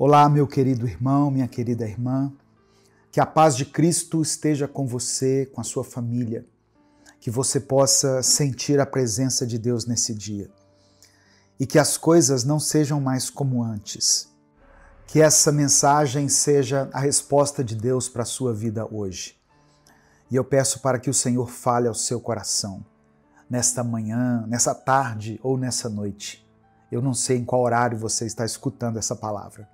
Olá, meu querido irmão, minha querida irmã. Que a paz de Cristo esteja com você, com a sua família. Que você possa sentir a presença de Deus nesse dia. E que as coisas não sejam mais como antes. Que essa mensagem seja a resposta de Deus para a sua vida hoje. E eu peço para que o Senhor fale ao seu coração, nesta manhã, nessa tarde ou nessa noite. Eu não sei em qual horário você está escutando essa palavra.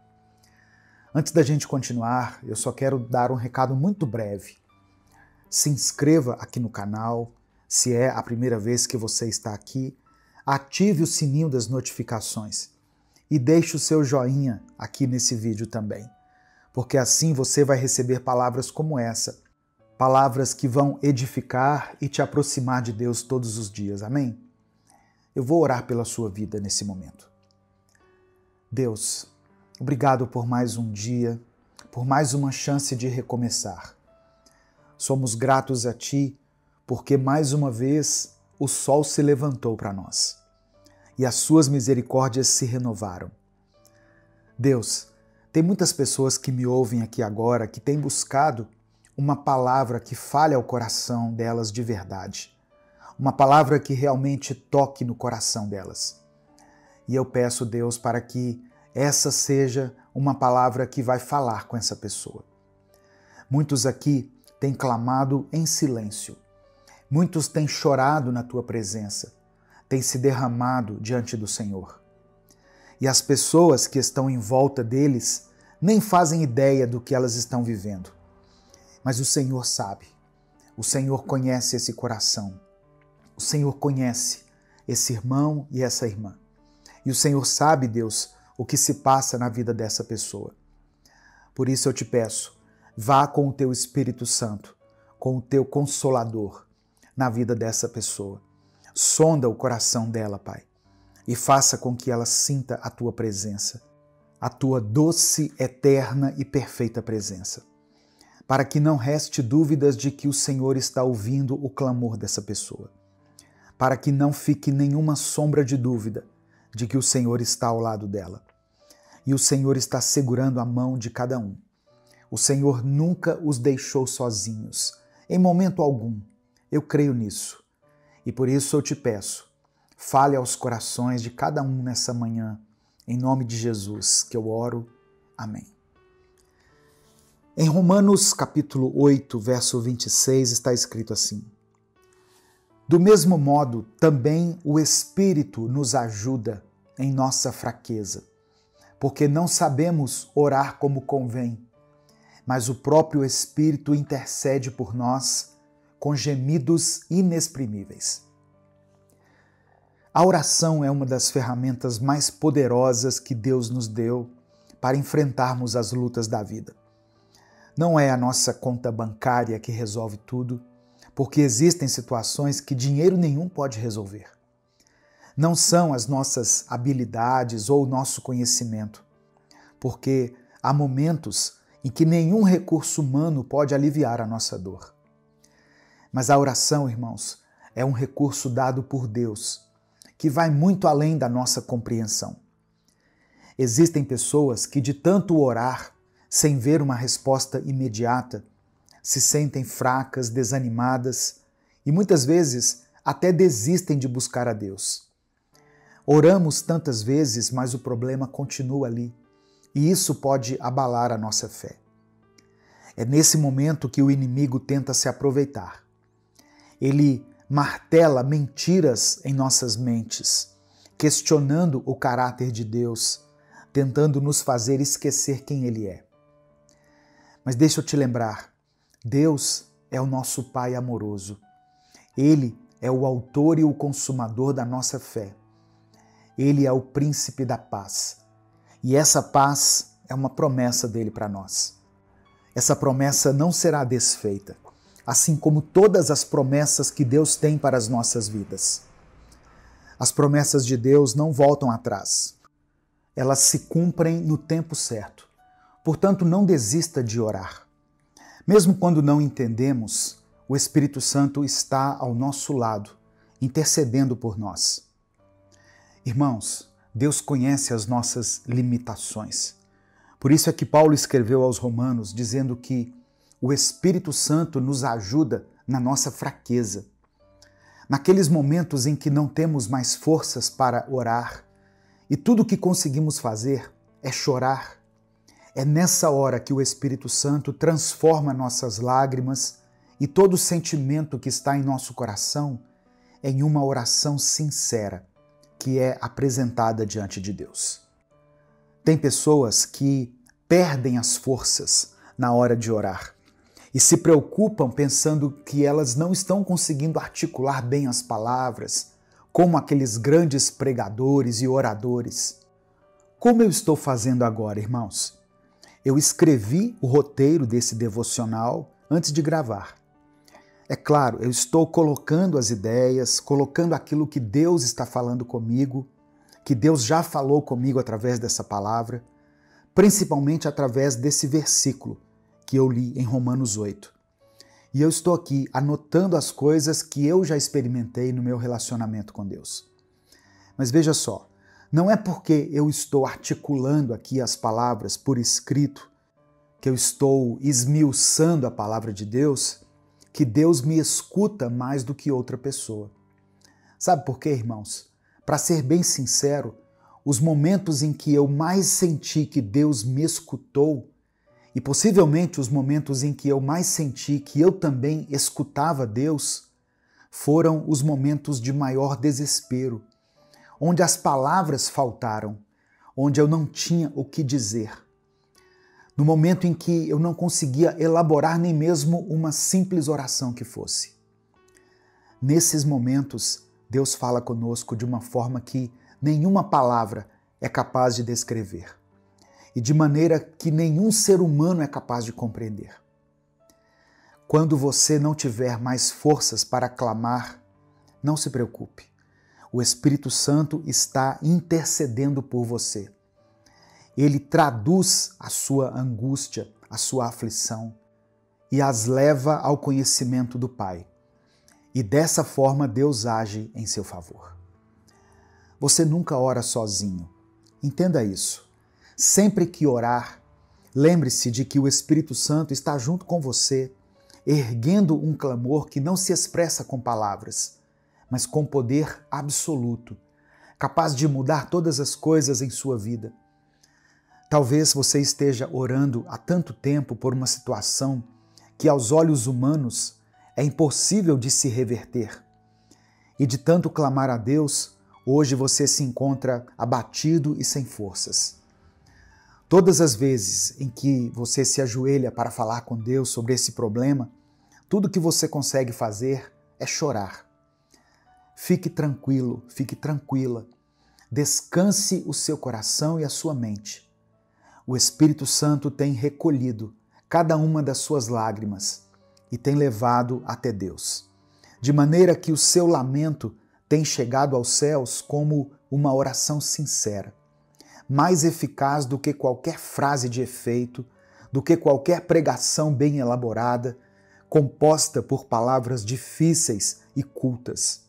Antes da gente continuar, eu só quero dar um recado muito breve. Se inscreva aqui no canal, se é a primeira vez que você está aqui, ative o sininho das notificações e deixe o seu joinha aqui nesse vídeo também, porque assim você vai receber palavras como essa, palavras que vão edificar e te aproximar de Deus todos os dias, amém? Eu vou orar pela sua vida nesse momento. Deus, obrigado por mais um dia, por mais uma chance de recomeçar. Somos gratos a Ti porque mais uma vez o sol se levantou para nós e as Suas misericórdias se renovaram. Deus, tem muitas pessoas que me ouvem aqui agora que têm buscado uma palavra que fale ao coração delas de verdade, uma palavra que realmente toque no coração delas. E eu peço, Deus, para que essa seja uma palavra que vai falar com essa pessoa. Muitos aqui têm clamado em silêncio. Muitos têm chorado na Tua presença, têm se derramado diante do Senhor. E as pessoas que estão em volta deles nem fazem ideia do que elas estão vivendo. Mas o Senhor sabe. O Senhor conhece esse coração. O Senhor conhece esse irmão e essa irmã. E o Senhor sabe, Deus, o que se passa na vida dessa pessoa. Por isso eu te peço, vá com o Teu Espírito Santo, com o Teu Consolador na vida dessa pessoa. Sonda o coração dela, Pai, e faça com que ela sinta a Tua presença, a Tua doce, eterna e perfeita presença, para que não reste dúvidas de que o Senhor está ouvindo o clamor dessa pessoa, para que não fique nenhuma sombra de dúvida de que o Senhor está ao lado dela. E o Senhor está segurando a mão de cada um. O Senhor nunca os deixou sozinhos, em momento algum. Eu creio nisso. E por isso eu te peço, fale aos corações de cada um nessa manhã, em nome de Jesus, que eu oro. Amém. Em Romanos capítulo 8, verso 26, está escrito assim: do mesmo modo, também o Espírito nos ajuda em nossa fraqueza, porque não sabemos orar como convém, mas o próprio Espírito intercede por nós com gemidos inexprimíveis. A oração é uma das ferramentas mais poderosas que Deus nos deu para enfrentarmos as lutas da vida. Não é a nossa conta bancária que resolve tudo, porque existem situações que dinheiro nenhum pode resolver. Não são as nossas habilidades ou o nosso conhecimento, porque há momentos em que nenhum recurso humano pode aliviar a nossa dor. Mas a oração, irmãos, é um recurso dado por Deus, que vai muito além da nossa compreensão. Existem pessoas que, de tanto orar, sem ver uma resposta imediata, se sentem fracas, desanimadas e muitas vezes até desistem de buscar a Deus. Oramos tantas vezes, mas o problema continua ali e isso pode abalar a nossa fé. É nesse momento que o inimigo tenta se aproveitar. Ele martela mentiras em nossas mentes, questionando o caráter de Deus, tentando nos fazer esquecer quem Ele é. Mas deixa eu te lembrar, Deus é o nosso Pai amoroso. Ele é o autor e o consumador da nossa fé. Ele é o príncipe da paz. E essa paz é uma promessa dele para nós. Essa promessa não será desfeita, assim como todas as promessas que Deus tem para as nossas vidas. As promessas de Deus não voltam atrás. Elas se cumprem no tempo certo. Portanto, não desista de orar. Mesmo quando não entendemos, o Espírito Santo está ao nosso lado, intercedendo por nós. Irmãos, Deus conhece as nossas limitações. Por isso é que Paulo escreveu aos Romanos dizendo que o Espírito Santo nos ajuda na nossa fraqueza. Naqueles momentos em que não temos mais forças para orar e tudo o que conseguimos fazer é chorar, é nessa hora que o Espírito Santo transforma nossas lágrimas e todo o sentimento que está em nosso coração em uma oração sincera que é apresentada diante de Deus. Tem pessoas que perdem as forças na hora de orar e se preocupam pensando que elas não estão conseguindo articular bem as palavras, como aqueles grandes pregadores e oradores. Como eu estou fazendo agora, irmãos? Eu escrevi o roteiro desse devocional antes de gravar. É claro, eu estou colocando as ideias, colocando aquilo que Deus está falando comigo, que Deus já falou comigo através dessa palavra, principalmente através desse versículo que eu li em Romanos 8. E eu estou aqui anotando as coisas que eu já experimentei no meu relacionamento com Deus. Mas veja só, não é porque eu estou articulando aqui as palavras por escrito, que eu estou esmiuçando a palavra de Deus, que Deus me escuta mais do que outra pessoa. Sabe por quê, irmãos? Para ser bem sincero, os momentos em que eu mais senti que Deus me escutou, e possivelmente os momentos em que eu mais senti que eu também escutava Deus, foram os momentos de maior desespero, onde as palavras faltaram, onde eu não tinha o que dizer. No momento em que eu não conseguia elaborar nem mesmo uma simples oração que fosse. Nesses momentos, Deus fala conosco de uma forma que nenhuma palavra é capaz de descrever e de maneira que nenhum ser humano é capaz de compreender. Quando você não tiver mais forças para clamar, não se preocupe. O Espírito Santo está intercedendo por você. Ele traduz a sua angústia, a sua aflição e as leva ao conhecimento do Pai. E dessa forma Deus age em seu favor. Você nunca ora sozinho. Entenda isso. Sempre que orar, lembre-se de que o Espírito Santo está junto com você, erguendo um clamor que não se expressa com palavras, mas com poder absoluto, capaz de mudar todas as coisas em sua vida. Talvez você esteja orando há tanto tempo por uma situação que aos olhos humanos é impossível de se reverter. E de tanto clamar a Deus, hoje você se encontra abatido e sem forças. Todas as vezes em que você se ajoelha para falar com Deus sobre esse problema, tudo que você consegue fazer é chorar. Fique tranquilo, fique tranquila. Descanse o seu coração e a sua mente. O Espírito Santo tem recolhido cada uma das suas lágrimas e tem levado até Deus, de maneira que o seu lamento tem chegado aos céus como uma oração sincera, mais eficaz do que qualquer frase de efeito, do que qualquer pregação bem elaborada, composta por palavras difíceis e cultas.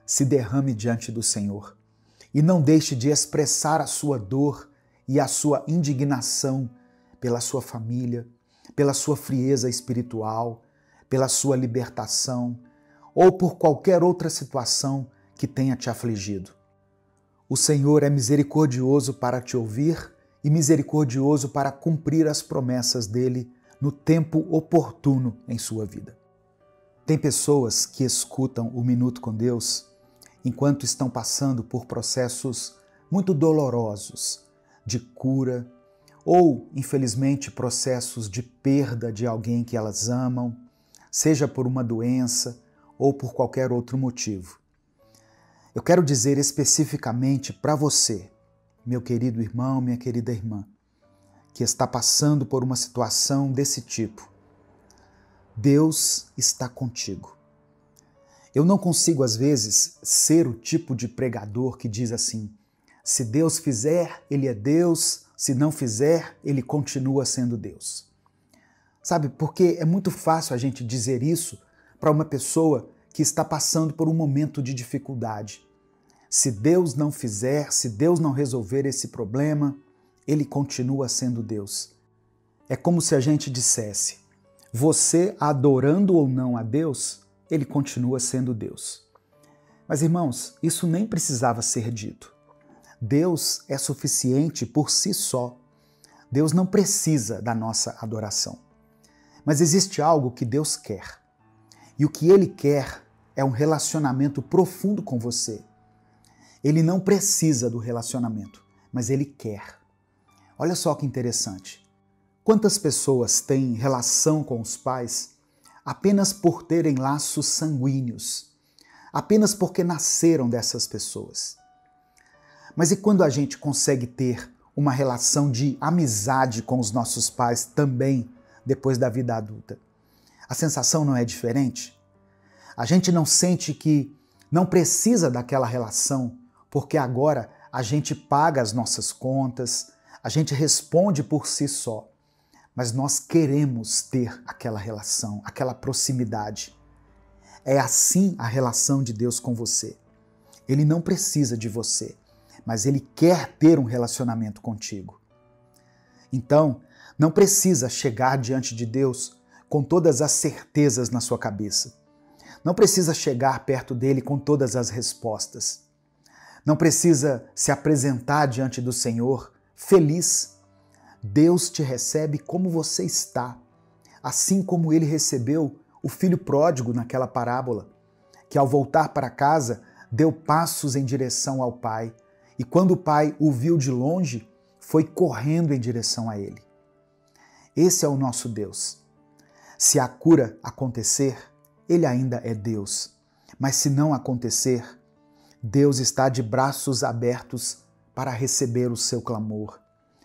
Se derrame diante do Senhor e não deixe de expressar a sua dor e a sua indignação pela sua família, pela sua frieza espiritual, pela sua libertação ou por qualquer outra situação que tenha te afligido. O Senhor é misericordioso para te ouvir e misericordioso para cumprir as promessas dele no tempo oportuno em sua vida. Tem pessoas que escutam o Minuto com Deus enquanto estão passando por processos muito dolorosos de cura ou, infelizmente, processos de perda de alguém que elas amam, seja por uma doença ou por qualquer outro motivo. Eu quero dizer especificamente para você, meu querido irmão, minha querida irmã, que está passando por uma situação desse tipo. Deus está contigo. Eu não consigo, às vezes, ser o tipo de pregador que diz assim: se Deus fizer, Ele é Deus, se não fizer, Ele continua sendo Deus. Sabe, porque é muito fácil a gente dizer isso para uma pessoa que está passando por um momento de dificuldade. Se Deus não fizer, se Deus não resolver esse problema, Ele continua sendo Deus. É como se a gente dissesse, você adorando ou não a Deus, Ele continua sendo Deus. Mas, irmãos, isso nem precisava ser dito. Deus é suficiente por si só. Deus não precisa da nossa adoração. Mas existe algo que Deus quer. E o que Ele quer é um relacionamento profundo com você. Ele não precisa do relacionamento, mas Ele quer. Olha só que interessante. Quantas pessoas têm relação com os pais apenas por terem laços sanguíneos, apenas porque nasceram dessas pessoas? Mas e quando a gente consegue ter uma relação de amizade com os nossos pais também depois da vida adulta? A sensação não é diferente? A gente não sente que não precisa daquela relação porque agora a gente paga as nossas contas, a gente responde por si só, mas nós queremos ter aquela relação, aquela proximidade. É assim a relação de Deus com você. Ele não precisa de você, mas Ele quer ter um relacionamento contigo. Então, não precisa chegar diante de Deus com todas as certezas na sua cabeça. Não precisa chegar perto dele com todas as respostas. Não precisa se apresentar diante do Senhor feliz. Deus te recebe como você está, assim como Ele recebeu o filho pródigo naquela parábola, que ao voltar para casa deu passos em direção ao Pai, e quando o Pai o viu de longe, foi correndo em direção a Ele. Esse é o nosso Deus. Se a cura acontecer, Ele ainda é Deus. Mas se não acontecer, Deus está de braços abertos para receber o seu clamor,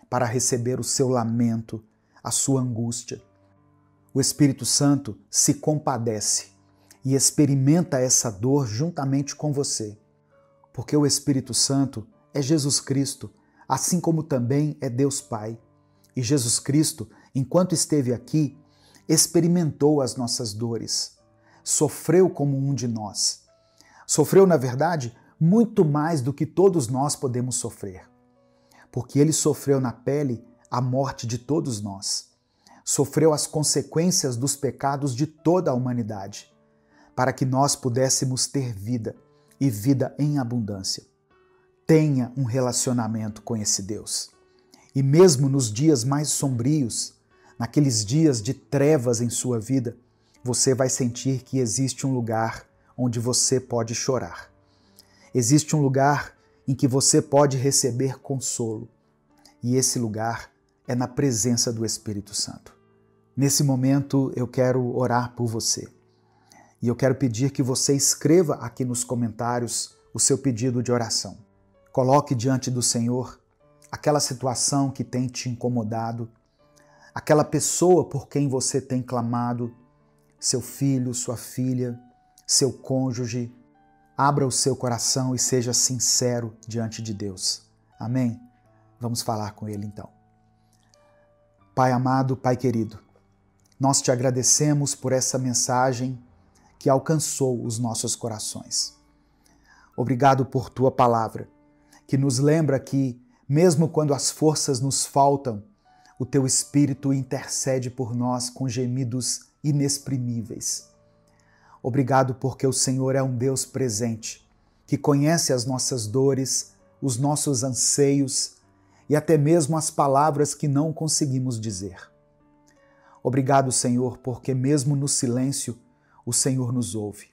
para receber o seu lamento, a sua angústia. O Espírito Santo se compadece e experimenta essa dor juntamente com você, porque o Espírito Santo é Jesus Cristo, assim como também é Deus Pai. E Jesus Cristo, enquanto esteve aqui, experimentou as nossas dores, sofreu como um de nós. Sofreu, na verdade, muito mais do que todos nós podemos sofrer, porque Ele sofreu na pele a morte de todos nós. Sofreu as consequências dos pecados de toda a humanidade, para que nós pudéssemos ter vida e vida em abundância. Tenha um relacionamento com esse Deus. E mesmo nos dias mais sombrios, naqueles dias de trevas em sua vida, você vai sentir que existe um lugar onde você pode chorar. Existe um lugar em que você pode receber consolo. E esse lugar é na presença do Espírito Santo. Nesse momento eu quero orar por você. E eu quero pedir que você escreva aqui nos comentários o seu pedido de oração. Coloque diante do Senhor aquela situação que tem te incomodado, aquela pessoa por quem você tem clamado, seu filho, sua filha, seu cônjuge. Abra o seu coração e seja sincero diante de Deus. Amém? Vamos falar com Ele então. Pai amado, Pai querido, nós te agradecemos por essa mensagem que alcançou os nossos corações. Obrigado por Tua palavra, que nos lembra que, mesmo quando as forças nos faltam, o Teu Espírito intercede por nós com gemidos inexprimíveis. Obrigado porque o Senhor é um Deus presente, que conhece as nossas dores, os nossos anseios e até mesmo as palavras que não conseguimos dizer. Obrigado, Senhor, porque mesmo no silêncio, o Senhor nos ouve.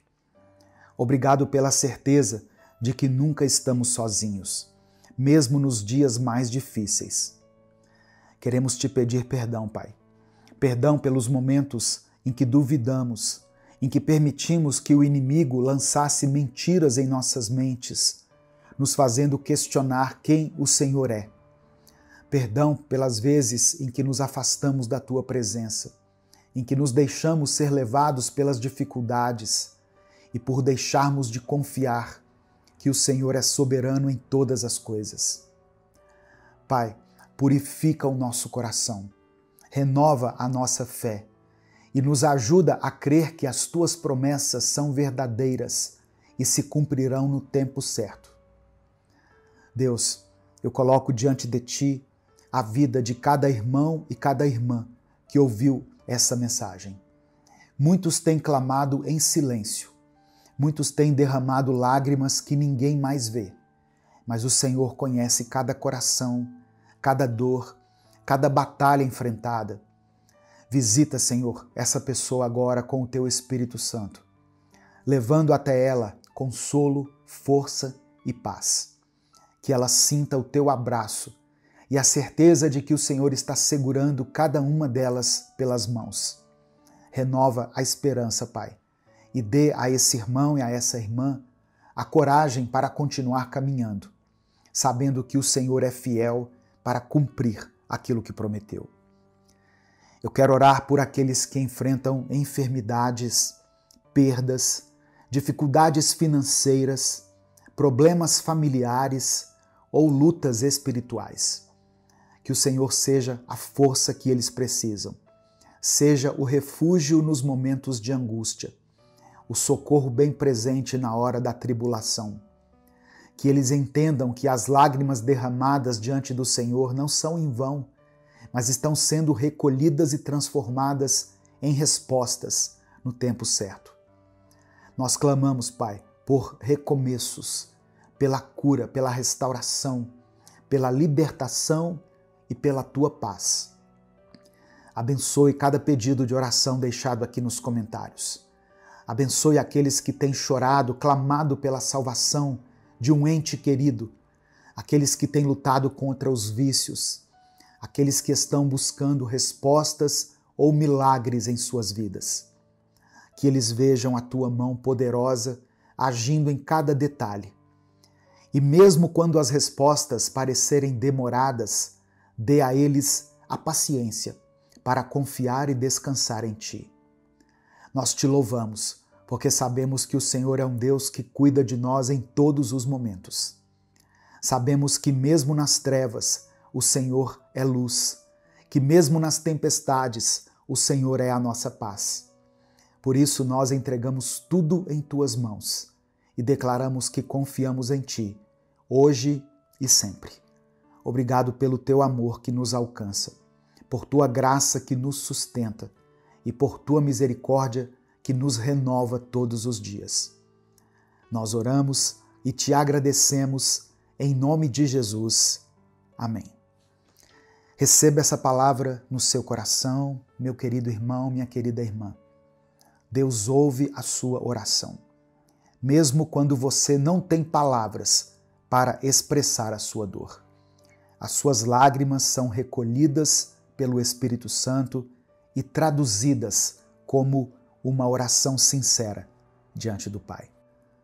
Obrigado pela certeza de que nunca estamos sozinhos, mesmo nos dias mais difíceis. Queremos te pedir perdão, Pai. Perdão pelos momentos em que duvidamos, em que permitimos que o inimigo lançasse mentiras em nossas mentes, nos fazendo questionar quem o Senhor é. Perdão pelas vezes em que nos afastamos da Tua presença, em que nos deixamos ser levados pelas dificuldades e por deixarmos de confiar que o Senhor é soberano em todas as coisas. Pai, purifica o nosso coração, renova a nossa fé, e nos ajuda a crer que as Tuas promessas são verdadeiras e se cumprirão no tempo certo. Deus, eu coloco diante de Ti a vida de cada irmão e cada irmã que ouviu essa mensagem. Muitos têm clamado em silêncio, muitos têm derramado lágrimas que ninguém mais vê, mas o Senhor conhece cada coração, cada dor, cada batalha enfrentada. Visita, Senhor, essa pessoa agora com o Teu Espírito Santo, levando até ela consolo, força e paz. Que ela sinta o Teu abraço e a certeza de que o Senhor está segurando cada uma delas pelas mãos. Renova a esperança, Pai, e dê a esse irmão e a essa irmã a coragem para continuar caminhando, sabendo que o Senhor é fiel para cumprir aquilo que prometeu. Eu quero orar por aqueles que enfrentam enfermidades, perdas, dificuldades financeiras, problemas familiares ou lutas espirituais. Que o Senhor seja a força que eles precisam, seja o refúgio nos momentos de angústia, o socorro bem presente na hora da tribulação. Que eles entendam que as lágrimas derramadas diante do Senhor não são em vão, mas estão sendo recolhidas e transformadas em respostas no tempo certo. Nós clamamos, Pai, por recomeços, pela cura, pela restauração, pela libertação e pela Tua paz. Abençoe cada pedido de oração deixado aqui nos comentários. Abençoe aqueles que têm chorado, clamado pela salvação de um ente querido, aqueles que têm lutado contra os vícios, aqueles que estão buscando respostas ou milagres em suas vidas. Que eles vejam a Tua mão poderosa agindo em cada detalhe. E mesmo quando as respostas parecerem demoradas, dê a eles a paciência para confiar e descansar em Ti. Nós Te louvamos, porque sabemos que o Senhor é um Deus que cuida de nós em todos os momentos. Sabemos que mesmo nas trevas, o Senhor é luz, que mesmo nas tempestades, o Senhor é a nossa paz. Por isso nós entregamos tudo em Tuas mãos e declaramos que confiamos em Ti, hoje e sempre. Obrigado pelo Teu amor que nos alcança, por Tua graça que nos sustenta e por Tua misericórdia que nos renova todos os dias. Nós oramos e Te agradecemos em nome de Jesus. Amém. Receba essa palavra no seu coração, meu querido irmão, minha querida irmã. Deus ouve a sua oração, mesmo quando você não tem palavras para expressar a sua dor. As suas lágrimas são recolhidas pelo Espírito Santo e traduzidas como uma oração sincera diante do Pai.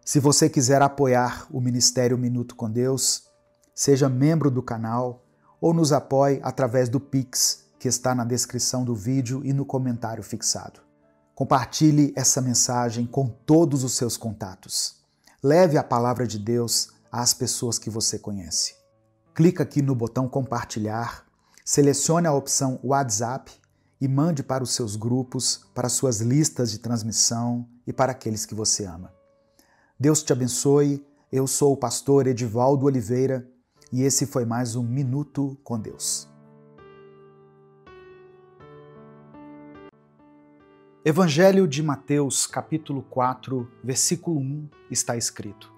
Se você quiser apoiar o Ministério Minuto com Deus, seja membro do canal ou nos apoie através do Pix, que está na descrição do vídeo e no comentário fixado. Compartilhe essa mensagem com todos os seus contatos. Leve a palavra de Deus às pessoas que você conhece. Clica aqui no botão compartilhar, selecione a opção WhatsApp e mande para os seus grupos, para suas listas de transmissão e para aqueles que você ama. Deus te abençoe. Eu sou o pastor Edivaldo Oliveira e esse foi mais um Minuto com Deus. Evangelho de Mateus, capítulo 4, versículo 1, está escrito: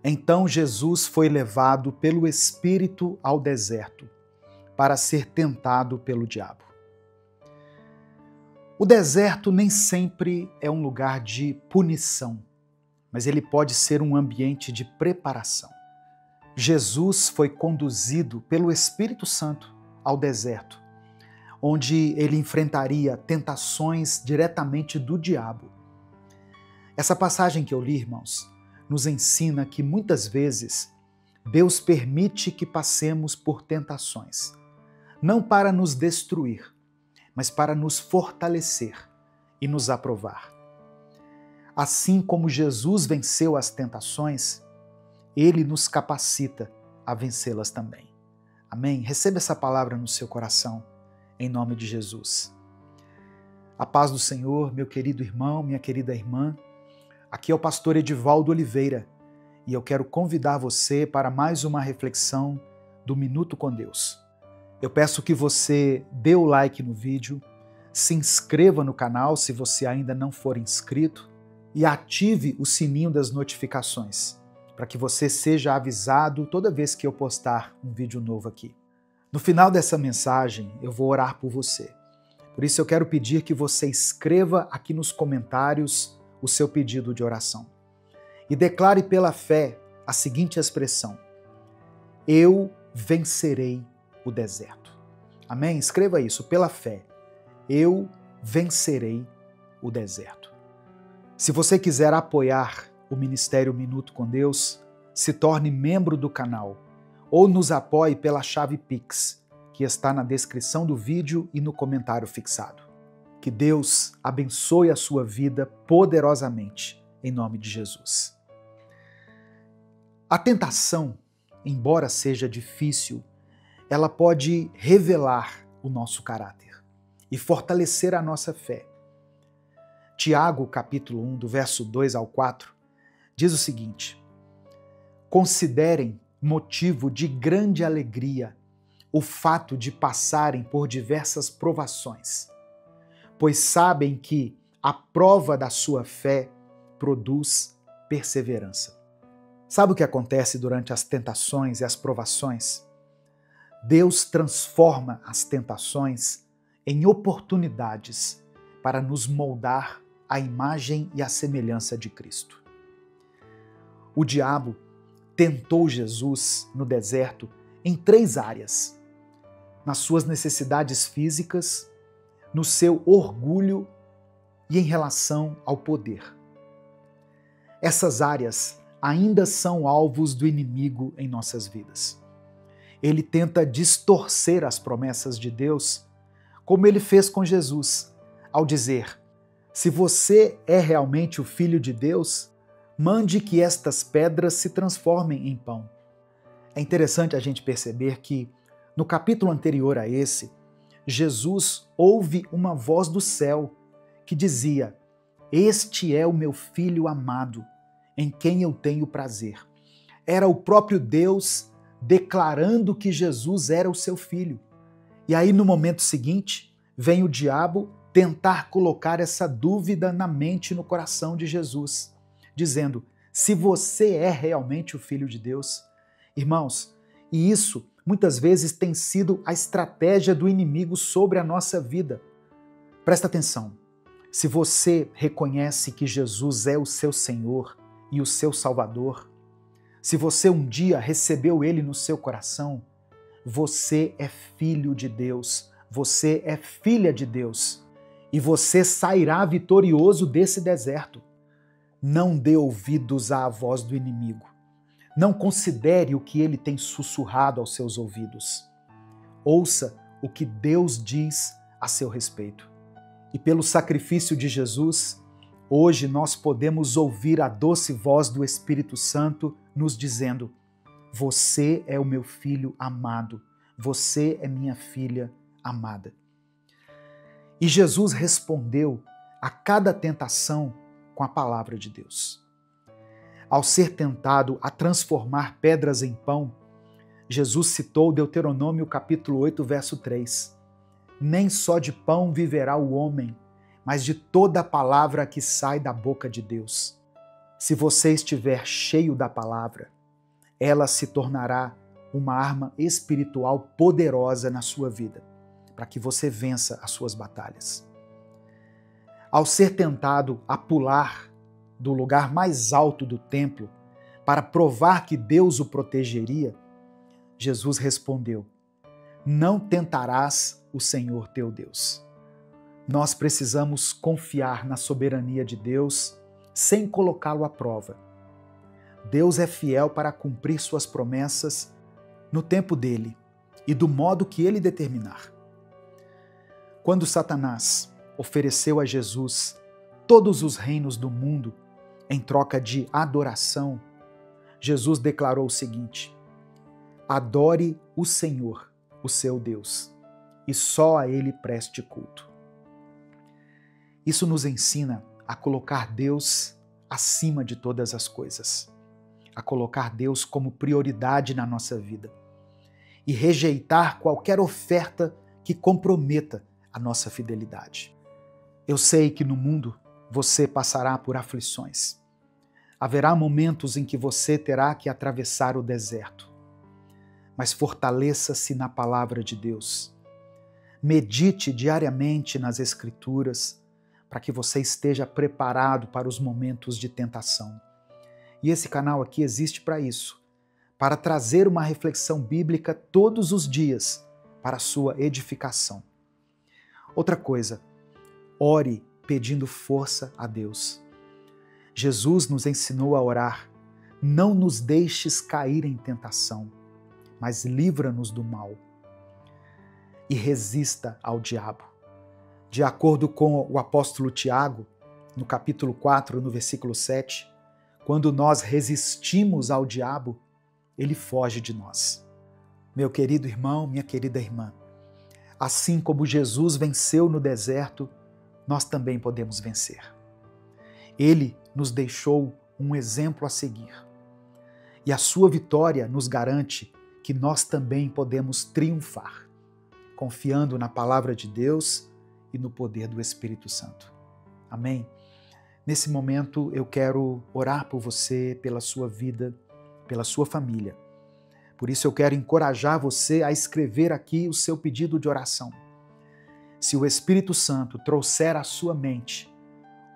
Então Jesus foi levado pelo Espírito ao deserto, para ser tentado pelo diabo. O deserto nem sempre é um lugar de punição, mas ele pode ser um ambiente de preparação. Jesus foi conduzido pelo Espírito Santo ao deserto, onde ele enfrentaria tentações diretamente do diabo. Essa passagem que eu li, irmãos, nos ensina que muitas vezes Deus permite que passemos por tentações, não para nos destruir, mas para nos fortalecer e nos aprovar. Assim como Jesus venceu as tentações, Ele nos capacita a vencê-las também. Amém? Receba essa palavra no seu coração, em nome de Jesus. A paz do Senhor, meu querido irmão, minha querida irmã. Aqui é o pastor Edivaldo Oliveira e eu quero convidar você para mais uma reflexão do Minuto com Deus. Eu peço que você dê o like no vídeo, se inscreva no canal se você ainda não for inscrito e ative o sininho das notificações, para que você seja avisado toda vez que eu postar um vídeo novo aqui. No final dessa mensagem, eu vou orar por você. Por isso eu quero pedir que você escreva aqui nos comentários o seu pedido de oração. E declare pela fé a seguinte expressão: eu vencerei o deserto. Amém? Escreva isso, pela fé. Eu vencerei o deserto. Se você quiser apoiar o Ministério Minuto com Deus, se torne membro do canal ou nos apoie pela chave Pix, que está na descrição do vídeo e no comentário fixado. Que Deus abençoe a sua vida poderosamente, em nome de Jesus. A tentação, embora seja difícil, ela pode revelar o nosso caráter e fortalecer a nossa fé. Tiago, capítulo 1, do verso 2 ao 4, diz o seguinte: considerem motivo de grande alegria o fato de passarem por diversas provações, pois sabem que a prova da sua fé produz perseverança. Sabe o que acontece durante as tentações e as provações? Deus transforma as tentações em oportunidades para nos moldar à imagem e à semelhança de Cristo. O diabo tentou Jesus no deserto em 3 áreas: nas suas necessidades físicas, no seu orgulho e em relação ao poder. Essas áreas ainda são alvos do inimigo em nossas vidas. Ele tenta distorcer as promessas de Deus, como ele fez com Jesus, ao dizer: se você é realmente o Filho de Deus, mande que estas pedras se transformem em pão. É interessante a gente perceber que, no capítulo anterior a esse, Jesus ouve uma voz do céu que dizia: este é o meu Filho amado, em quem eu tenho prazer. Era o próprio Deus declarando que Jesus era o seu Filho. E aí, no momento seguinte, vem o diabo tentar colocar essa dúvida na mente e no coração de Jesus, dizendo: se você é realmente o Filho de Deus. Irmãos, e isso muitas vezes tem sido a estratégia do inimigo sobre a nossa vida. Presta atenção. Se você reconhece que Jesus é o seu Senhor e o seu Salvador, se você um dia recebeu Ele no seu coração, você é filho de Deus, você é filha de Deus e você sairá vitorioso desse deserto. Não dê ouvidos à voz do inimigo. Não considere o que ele tem sussurrado aos seus ouvidos. Ouça o que Deus diz a seu respeito. E pelo sacrifício de Jesus, hoje nós podemos ouvir a doce voz do Espírito Santo nos dizendo: você é o meu filho amado, você é minha filha amada. E Jesus respondeu a cada tentação com a palavra de Deus. Ao ser tentado a transformar pedras em pão, Jesus citou Deuteronômio capítulo 8, verso 3. Nem só de pão viverá o homem, mas de toda a palavra que sai da boca de Deus. Se você estiver cheio da palavra, ela se tornará uma arma espiritual poderosa na sua vida, para que você vença as suas batalhas. Ao ser tentado a pular do lugar mais alto do templo para provar que Deus o protegeria, Jesus respondeu: não tentarás o Senhor teu Deus. Nós precisamos confiar na soberania de Deus sem colocá-lo à prova. Deus é fiel para cumprir suas promessas no tempo dele e do modo que ele determinar. Quando Satanás ofereceu a Jesus todos os reinos do mundo em troca de adoração, Jesus declarou o seguinte: adore o Senhor, o seu Deus, e só a Ele preste culto. Isso nos ensina a colocar Deus acima de todas as coisas, a colocar Deus como prioridade na nossa vida. e rejeitar qualquer oferta que comprometa a nossa fidelidade. Eu sei que no mundo você passará por aflições. Haverá momentos em que você terá que atravessar o deserto. Mas fortaleça-se na palavra de Deus. Medite diariamente nas Escrituras para que você esteja preparado para os momentos de tentação. E esse canal aqui existe para isso, para trazer uma reflexão bíblica todos os dias para a sua edificação. Outra coisa, ore pedindo força a Deus. Jesus nos ensinou a orar: não nos deixes cair em tentação, mas livra-nos do mal. E resista ao diabo. De acordo com o apóstolo Tiago, no capítulo 4, no versículo 7, quando nós resistimos ao diabo, ele foge de nós. Meu querido irmão, minha querida irmã, assim como Jesus venceu no deserto, nós também podemos vencer. Ele nos deixou um exemplo a seguir. E a sua vitória nos garante que nós também podemos triunfar, confiando na palavra de Deus e no poder do Espírito Santo. Amém? Nesse momento eu quero orar por você, pela sua vida, pela sua família. Por isso eu quero encorajar você a escrever aqui o seu pedido de oração. Se o Espírito Santo trouxer à sua mente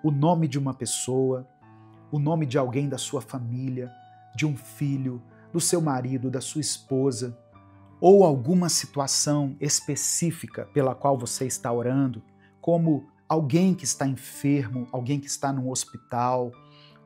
o nome de uma pessoa, o nome de alguém da sua família, de um filho, do seu marido, da sua esposa, ou alguma situação específica pela qual você está orando, como alguém que está enfermo, alguém que está num hospital,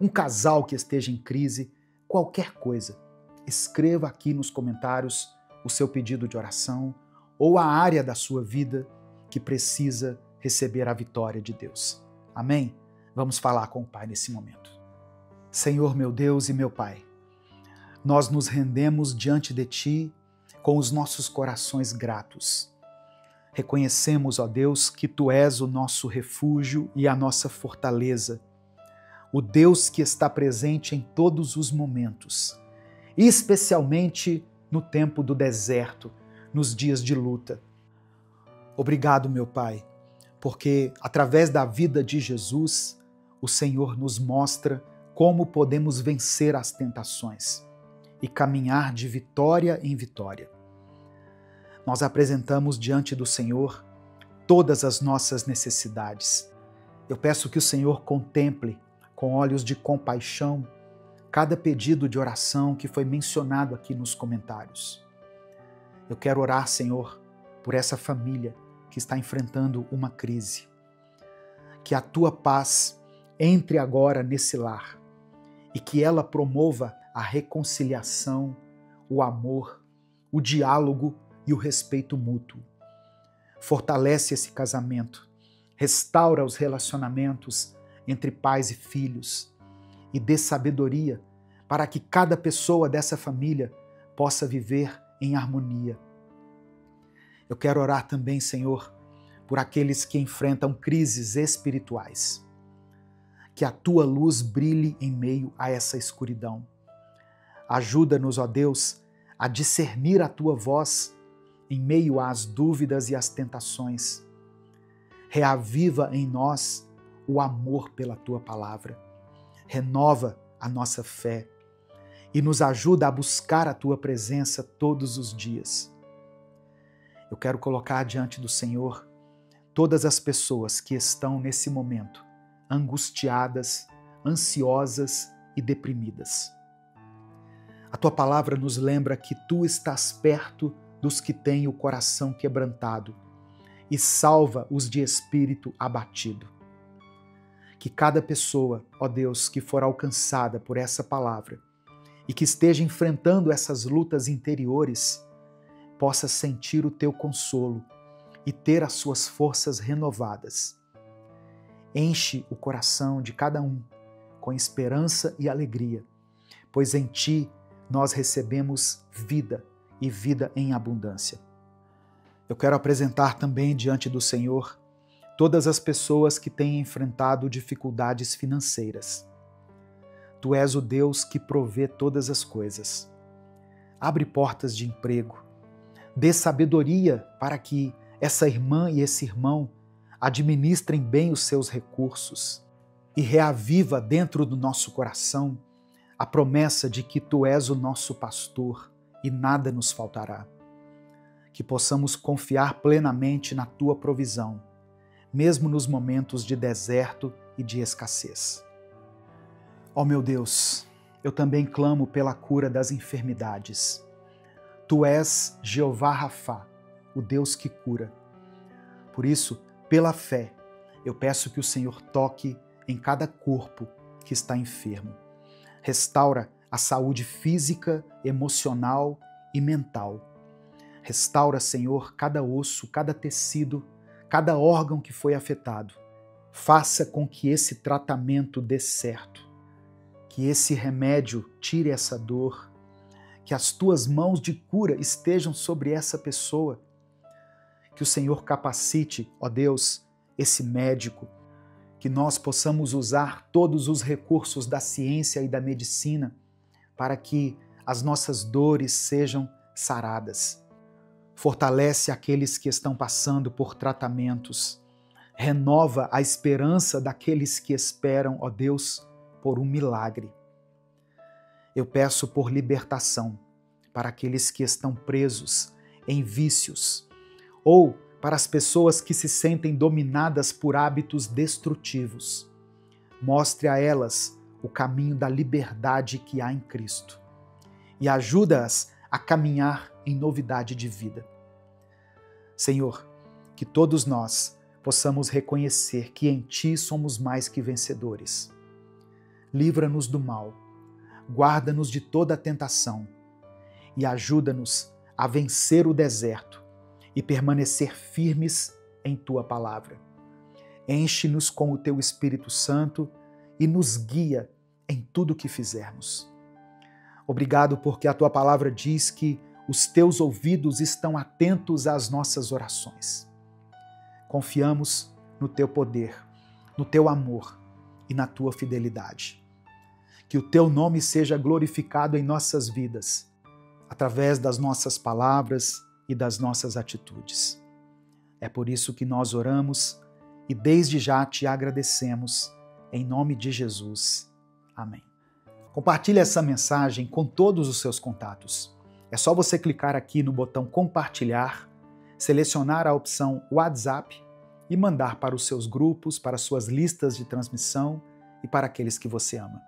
um casal que esteja em crise, qualquer coisa, escreva aqui nos comentários o seu pedido de oração ou a área da sua vida que precisa receber a vitória de Deus. Amém? Vamos falar com o Pai nesse momento. Senhor, meu Deus e meu Pai, nós nos rendemos diante de Ti com os nossos corações gratos. Reconhecemos, ó Deus, que Tu és o nosso refúgio e a nossa fortaleza, o Deus que está presente em todos os momentos, e especialmente no tempo do deserto, nos dias de luta. Obrigado, meu Pai, porque através da vida de Jesus, o Senhor nos mostra como podemos vencer as tentações e caminhar de vitória em vitória. Nós apresentamos diante do Senhor todas as nossas necessidades. Eu peço que o Senhor contemple com olhos de compaixão cada pedido de oração que foi mencionado aqui nos comentários. Eu quero orar, Senhor, por essa família que está enfrentando uma crise. Que a Tua paz entre agora nesse lar e que ela promova a reconciliação, o amor, o diálogo e o respeito mútuo. Fortalece esse casamento, restaura os relacionamentos entre pais e filhos e dê sabedoria para que cada pessoa dessa família possa viver em harmonia. Eu quero orar também, Senhor, por aqueles que enfrentam crises espirituais. Que a Tua luz brilhe em meio a essa escuridão. Ajuda-nos, ó Deus, a discernir a Tua voz em meio às dúvidas e às tentações. Reaviva em nós o amor pela Tua palavra. Renova a nossa fé e nos ajuda a buscar a Tua presença todos os dias. Eu quero colocar diante do Senhor todas as pessoas que estão nesse momento angustiadas, ansiosas e deprimidas. A Tua palavra nos lembra que Tu estás perto dos que têm o coração quebrantado e salva os de espírito abatido. Que cada pessoa, ó Deus, que for alcançada por essa palavra e que esteja enfrentando essas lutas interiores, possa sentir o Teu consolo e ter as suas forças renovadas. Enche o coração de cada um com esperança e alegria, pois em Ti nós recebemos vida e vida em abundância. Eu quero apresentar também diante do Senhor todas as pessoas que têm enfrentado dificuldades financeiras. Tu és o Deus que provê todas as coisas. Abre portas de emprego, Dê sabedoria para que essa irmã e esse irmão administrem bem os seus recursos e reaviva dentro do nosso coração a promessa de que Tu és o nosso pastor e nada nos faltará. Que possamos confiar plenamente na Tua provisão, mesmo nos momentos de deserto e de escassez. Ó meu Deus, eu também clamo pela cura das enfermidades. Tu és Jeová Rafá, o Deus que cura. Por isso, pela fé, eu peço que o Senhor toque em cada corpo que está enfermo. Restaura a saúde física, emocional e mental. Restaura, Senhor, cada osso, cada tecido, cada órgão que foi afetado. Faça com que esse tratamento dê certo, que esse remédio tire essa dor, que as Tuas mãos de cura estejam sobre essa pessoa, que o Senhor capacite, ó Deus, esse médico, que nós possamos usar todos os recursos da ciência e da medicina para que as nossas dores sejam saradas. Fortalece aqueles que estão passando por tratamentos. Renova a esperança daqueles que esperam, ó Deus, por um milagre. Eu peço por libertação para aqueles que estão presos em vícios ou para as pessoas que se sentem dominadas por hábitos destrutivos. Mostre a elas o caminho da liberdade que há em Cristo e ajuda-as a caminhar em novidade de vida. Senhor, que todos nós possamos reconhecer que em Ti somos mais que vencedores. Livra-nos do mal, guarda-nos de toda a tentação e ajuda-nos a vencer o deserto e permanecer firmes em Tua palavra. Enche-nos com o Teu Espírito Santo e nos guia em tudo o que fizermos. Obrigado porque a Tua palavra diz que os Teus ouvidos estão atentos às nossas orações. Confiamos no Teu poder, no Teu amor e na Tua fidelidade. Que o Teu nome seja glorificado em nossas vidas, através das nossas palavras e das nossas atitudes. É por isso que nós oramos e desde já Te agradecemos, em nome de Jesus. Amém. Compartilhe essa mensagem com todos os seus contatos. É só você clicar aqui no botão compartilhar, selecionar a opção WhatsApp e mandar para os seus grupos, para suas listas de transmissão e para aqueles que você ama.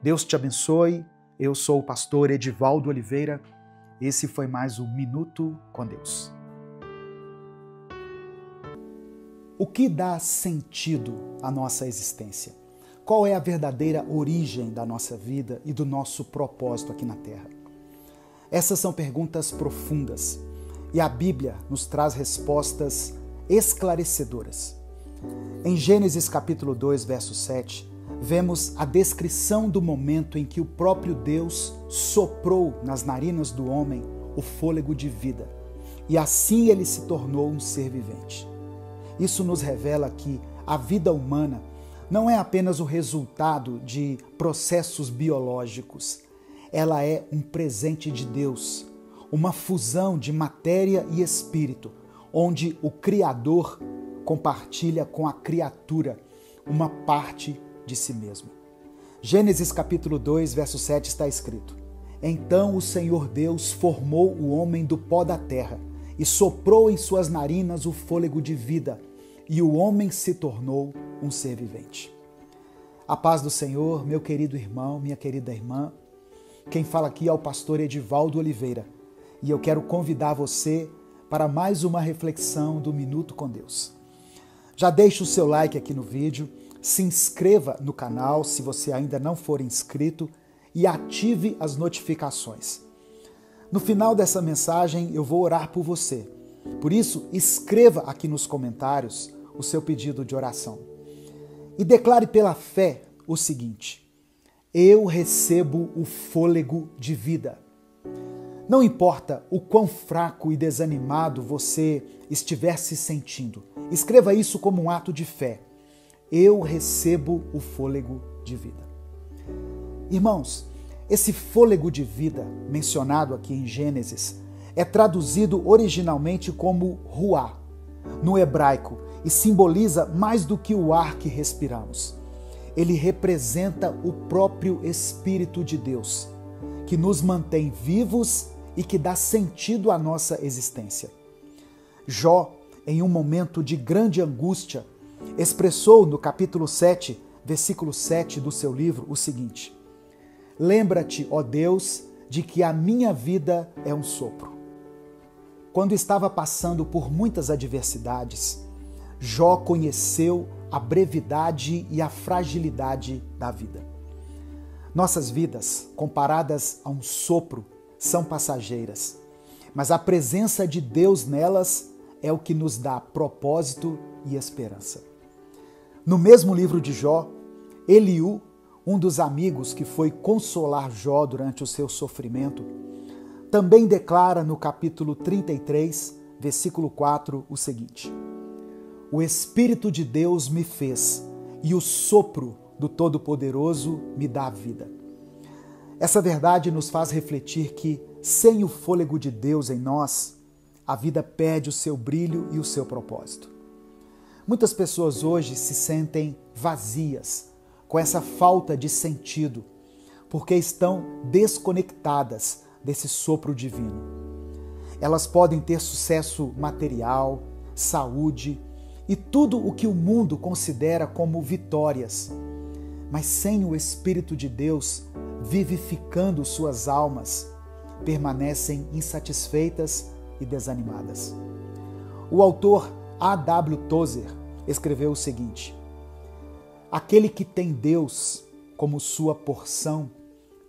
Deus te abençoe. Eu sou o pastor Edivaldo Oliveira. Esse foi mais um Minuto com Deus. O que dá sentido à nossa existência? Qual é a verdadeira origem da nossa vida e do nosso propósito aqui na Terra? Essas são perguntas profundas e a Bíblia nos traz respostas esclarecedoras. Em Gênesis capítulo 2, verso 7, vemos a descrição do momento em que o próprio Deus soprou nas narinas do homem o fôlego de vida, e assim ele se tornou um ser vivente. Isso nos revela que a vida humana não é apenas o resultado de processos biológicos, ela é um presente de Deus, uma fusão de matéria e espírito, onde o Criador compartilha com a criatura uma parte de si mesmo. Gênesis capítulo 2, verso 7 está escrito: Então o Senhor Deus formou o homem do pó da terra e soprou em suas narinas o fôlego de vida, e o homem se tornou um ser vivente. A paz do Senhor, meu querido irmão, minha querida irmã. Quem fala aqui é o pastor Edivaldo Oliveira, e eu quero convidar você para mais uma reflexão do Minuto com Deus. Já deixe o seu like aqui no vídeo, se inscreva no canal se você ainda não for inscrito e ative as notificações. No final dessa mensagem eu vou orar por você. Por isso, escreva aqui nos comentários o seu pedido de oração. E declare pela fé o seguinte: eu recebo o fôlego de vida. Não importa o quão fraco e desanimado você estiver se sentindo, escreva isso como um ato de fé. Eu recebo o fôlego de vida. Irmãos, esse fôlego de vida mencionado aqui em Gênesis é traduzido originalmente como ruá, no hebraico, e simboliza mais do que o ar que respiramos. Ele representa o próprio Espírito de Deus, que nos mantém vivos e que dá sentido à nossa existência. Jó, em um momento de grande angústia, expressou no capítulo 7, versículo 7 do seu livro o seguinte: lembra-te, ó Deus, de que a minha vida é um sopro. Quando estava passando por muitas adversidades, Jó conheceu a brevidade e a fragilidade da vida. Nossas vidas, comparadas a um sopro, são passageiras, mas a presença de Deus nelas é o que nos dá propósito e esperança. No mesmo livro de Jó, Eliú, um dos amigos que foi consolar Jó durante o seu sofrimento, também declara no capítulo 33, versículo 4, o seguinte: o Espírito de Deus me fez, e o sopro do Todo-Poderoso me dá a vida. Essa verdade nos faz refletir que, sem o fôlego de Deus em nós, a vida perde o seu brilho e o seu propósito. Muitas pessoas hoje se sentem vazias, com essa falta de sentido, porque estão desconectadas desse sopro divino. Elas podem ter sucesso material, saúde e tudo o que o mundo considera como vitórias, mas sem o Espírito de Deus vivificando suas almas, permanecem insatisfeitas e desanimadas. O autor A.W. Tozer escreveu o seguinte: aquele que tem Deus como sua porção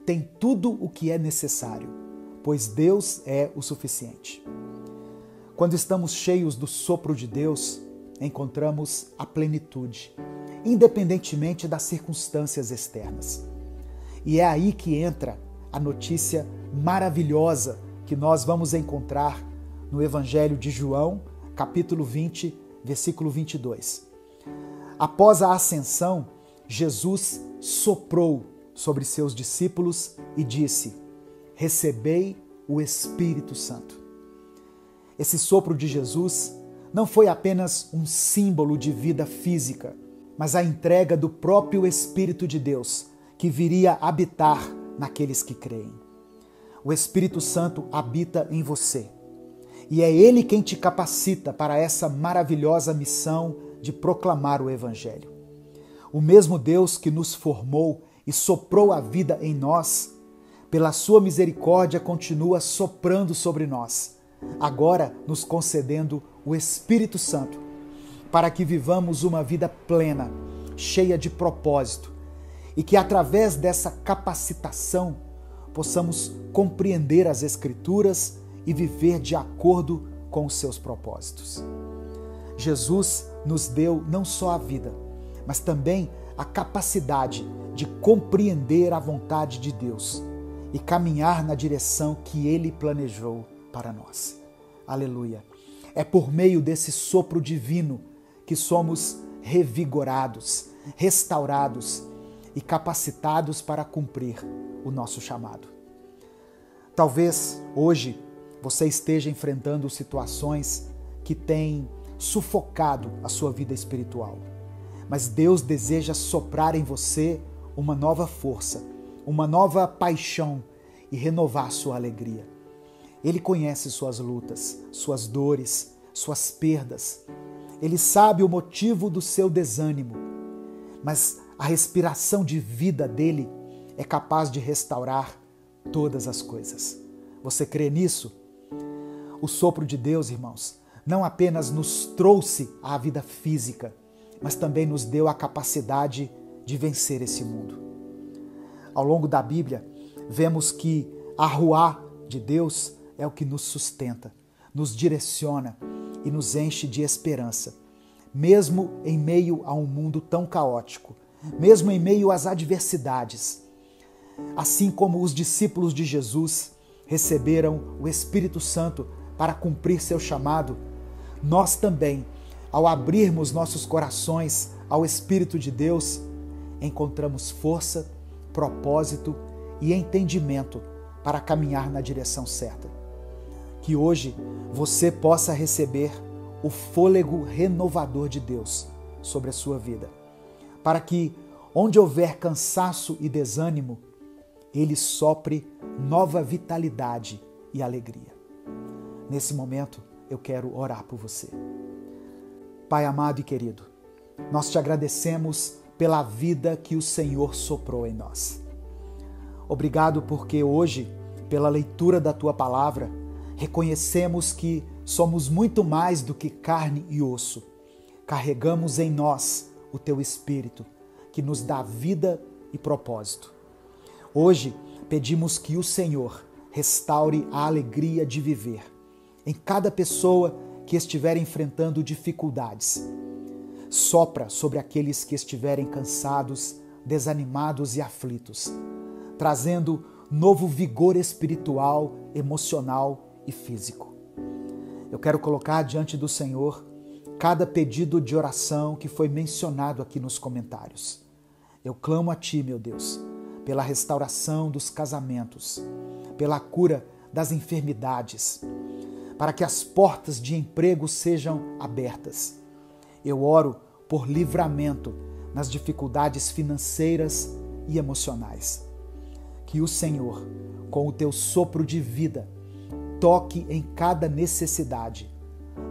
tem tudo o que é necessário, pois Deus é o suficiente. Quando estamos cheios do sopro de Deus, encontramos a plenitude, independentemente das circunstâncias externas. E é aí que entra a notícia maravilhosa que nós vamos encontrar no Evangelho de João, capítulo 20, versículo 22. Após a ascensão, Jesus soprou sobre seus discípulos e disse: recebei o Espírito Santo. Esse sopro de Jesus não foi apenas um símbolo de vida física, mas a entrega do próprio Espírito de Deus, que viria habitar naqueles que creem. O Espírito Santo habita em você, e é Ele quem te capacita para essa maravilhosa missão de proclamar o Evangelho. O mesmo Deus que nos formou e soprou a vida em nós, pela sua misericórdia continua soprando sobre nós, agora nos concedendo o Espírito Santo, para que vivamos uma vida plena, cheia de propósito, e que através dessa capacitação possamos compreender as Escrituras e viver de acordo com os seus propósitos. Jesus nos deu não só a vida, mas também a capacidade de compreender a vontade de Deus e caminhar na direção que Ele planejou para nós. Aleluia! É por meio desse sopro divino que somos revigorados, restaurados e capacitados para cumprir o nosso chamado. Talvez hoje você esteja enfrentando situações que têm sufocado a sua vida espiritual, mas Deus deseja soprar em você uma nova força, uma nova paixão e renovar sua alegria. Ele conhece suas lutas, suas dores, suas perdas. Ele sabe o motivo do seu desânimo, mas a respiração de vida dele é capaz de restaurar todas as coisas. Você crê nisso? O sopro de Deus, irmãos, não apenas nos trouxe à vida física, mas também nos deu a capacidade de vencer esse mundo. Ao longo da Bíblia, vemos que a ruá de Deus é o que nos sustenta, nos direciona e nos enche de esperança, mesmo em meio a um mundo tão caótico, mesmo em meio às adversidades. Assim como os discípulos de Jesus receberam o Espírito Santo para cumprir seu chamado, nós também, ao abrirmos nossos corações ao Espírito de Deus, encontramos força, propósito e entendimento para caminhar na direção certa. que hoje você possa receber o fôlego renovador de Deus sobre a sua vida, para que, onde houver cansaço e desânimo, Ele sopre nova vitalidade e alegria. Nesse momento, eu quero orar por você. Pai amado e querido, nós te agradecemos pela vida que o Senhor soprou em nós. Obrigado porque hoje, pela leitura da Tua palavra, reconhecemos que somos muito mais do que carne e osso. Carregamos em nós o Teu Espírito, que nos dá vida e propósito. Hoje, pedimos que o Senhor restaure a alegria de viver em cada pessoa que estiver enfrentando dificuldades. Sopra sobre aqueles que estiverem cansados, desanimados e aflitos, trazendo novo vigor espiritual, emocional e físico. Eu quero colocar diante do Senhor cada pedido de oração que foi mencionado aqui nos comentários. Eu clamo a Ti, meu Deus, pela restauração dos casamentos, pela cura das enfermidades, para que as portas de emprego sejam abertas. Eu oro por livramento nas dificuldades financeiras e emocionais. Que o Senhor, com o Teu sopro de vida, toque em cada necessidade,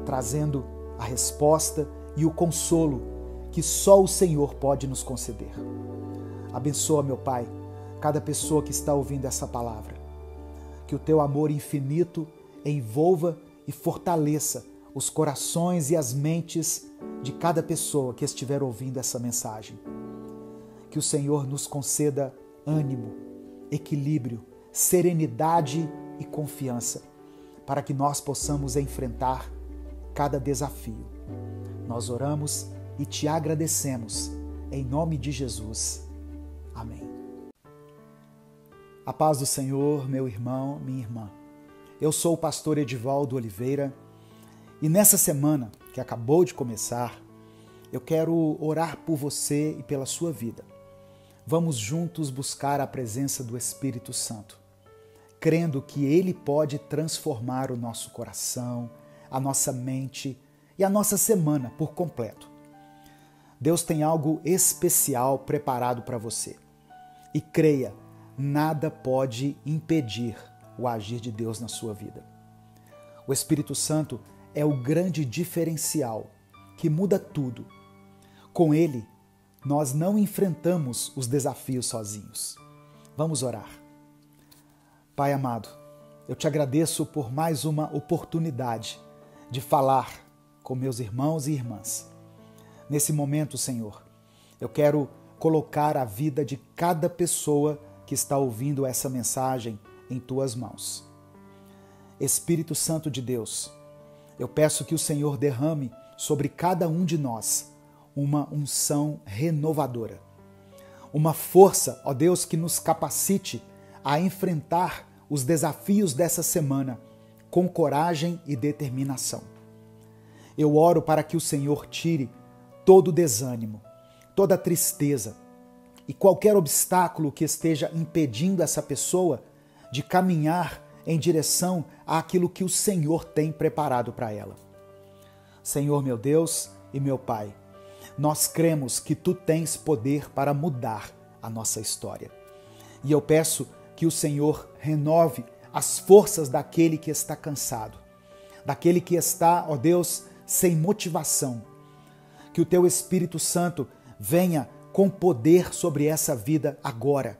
trazendo a resposta e o consolo que só o Senhor pode nos conceder. Abençoa, meu Pai, cada pessoa que está ouvindo essa palavra. Que o Teu amor infinito envolva e fortaleça os corações e as mentes de cada pessoa que estiver ouvindo essa mensagem. Que o Senhor nos conceda ânimo, equilíbrio, serenidade e confiança, para que nós possamos enfrentar cada desafio. Nós oramos e Te agradecemos, em nome de Jesus. Amém. A paz do Senhor, meu irmão, minha irmã. Eu sou o pastor Edivaldo Oliveira e nessa semana que acabou de começar, eu quero orar por você e pela sua vida. Vamos juntos buscar a presença do Espírito Santo, crendo que Ele pode transformar o nosso coração, a nossa mente e a nossa semana por completo. Deus tem algo especial preparado para você. E creia, nada pode impedir o agir de Deus na sua vida. O Espírito Santo é o grande diferencial que muda tudo. Com Ele, nós não enfrentamos os desafios sozinhos. Vamos orar. Pai amado, eu Te agradeço por mais uma oportunidade de falar com meus irmãos e irmãs. Nesse momento, Senhor, eu quero colocar a vida de cada pessoa que está ouvindo essa mensagem em Tuas mãos. Espírito Santo de Deus, eu peço que o Senhor derrame sobre cada um de nós uma unção renovadora. Uma força, ó Deus, que nos capacite a enfrentar os desafios dessa semana com coragem e determinação. Eu oro para que o Senhor tire todo o desânimo, toda a tristeza e qualquer obstáculo que esteja impedindo essa pessoa de caminhar em direção àquilo que o Senhor tem preparado para ela. Senhor, meu Deus e meu Pai, nós cremos que Tu tens poder para mudar a nossa história. E eu peço que o Senhor renove as forças daquele que está cansado, daquele que está, ó Deus, sem motivação. Que o Teu Espírito Santo venha com poder sobre essa vida agora,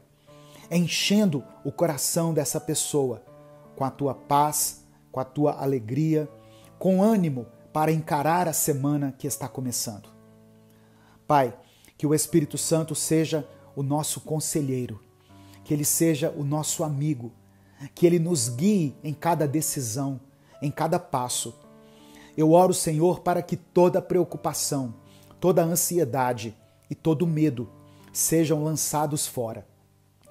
enchendo o coração dessa pessoa com a Tua paz, com a Tua alegria, com ânimo para encarar a semana que está começando. Pai, que o Espírito Santo seja o nosso conselheiro, que Ele seja o nosso amigo, que Ele nos guie em cada decisão, em cada passo. Eu oro, Senhor, para que toda preocupação, toda ansiedade e todo medo sejam lançados fora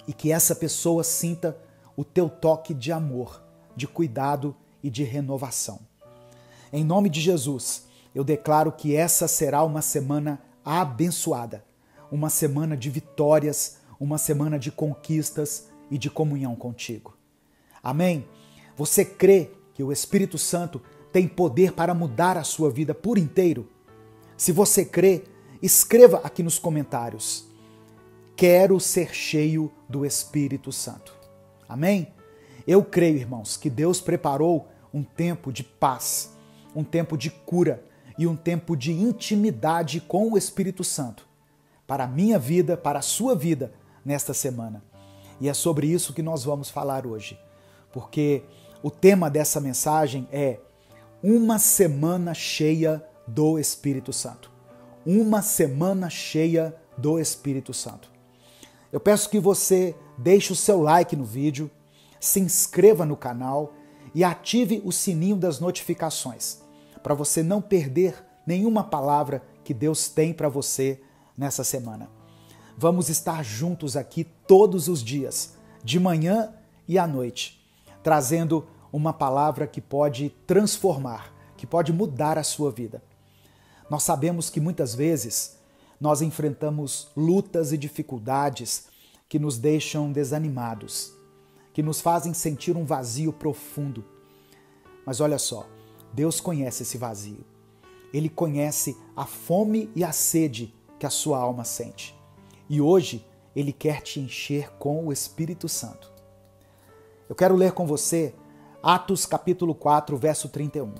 e que essa pessoa sinta o Teu toque de amor, de cuidado e de renovação. Em nome de Jesus, eu declaro que essa será uma semana abençoada, uma semana de vitórias, uma semana de conquistas e de comunhão contigo. Amém? Você crê que o Espírito Santo tem poder para mudar a sua vida por inteiro? Se você crê, escreva aqui nos comentários: quero ser cheio do Espírito Santo. Amém? Eu creio, irmãos, que Deus preparou um tempo de paz, um tempo de cura e um tempo de intimidade com o Espírito Santo para a minha vida, para a sua vida nesta semana. E é sobre isso que nós vamos falar hoje, porque o tema dessa mensagem é uma semana cheia do Espírito Santo. Uma semana cheia do Espírito Santo. Eu peço que você deixe o seu like no vídeo, se inscreva no canal e ative o sininho das notificações, para você não perder nenhuma palavra que Deus tem para você nessa semana. Vamos estar juntos aqui todos os dias, de manhã e à noite, trazendo uma palavra que pode transformar, que pode mudar a sua vida. Nós sabemos que muitas vezes nós enfrentamos lutas e dificuldades que nos deixam desanimados, que nos fazem sentir um vazio profundo. Mas olha só, Deus conhece esse vazio. Ele conhece a fome e a sede que a sua alma sente. E hoje Ele quer te encher com o Espírito Santo. Eu quero ler com você Atos capítulo 4, verso 31.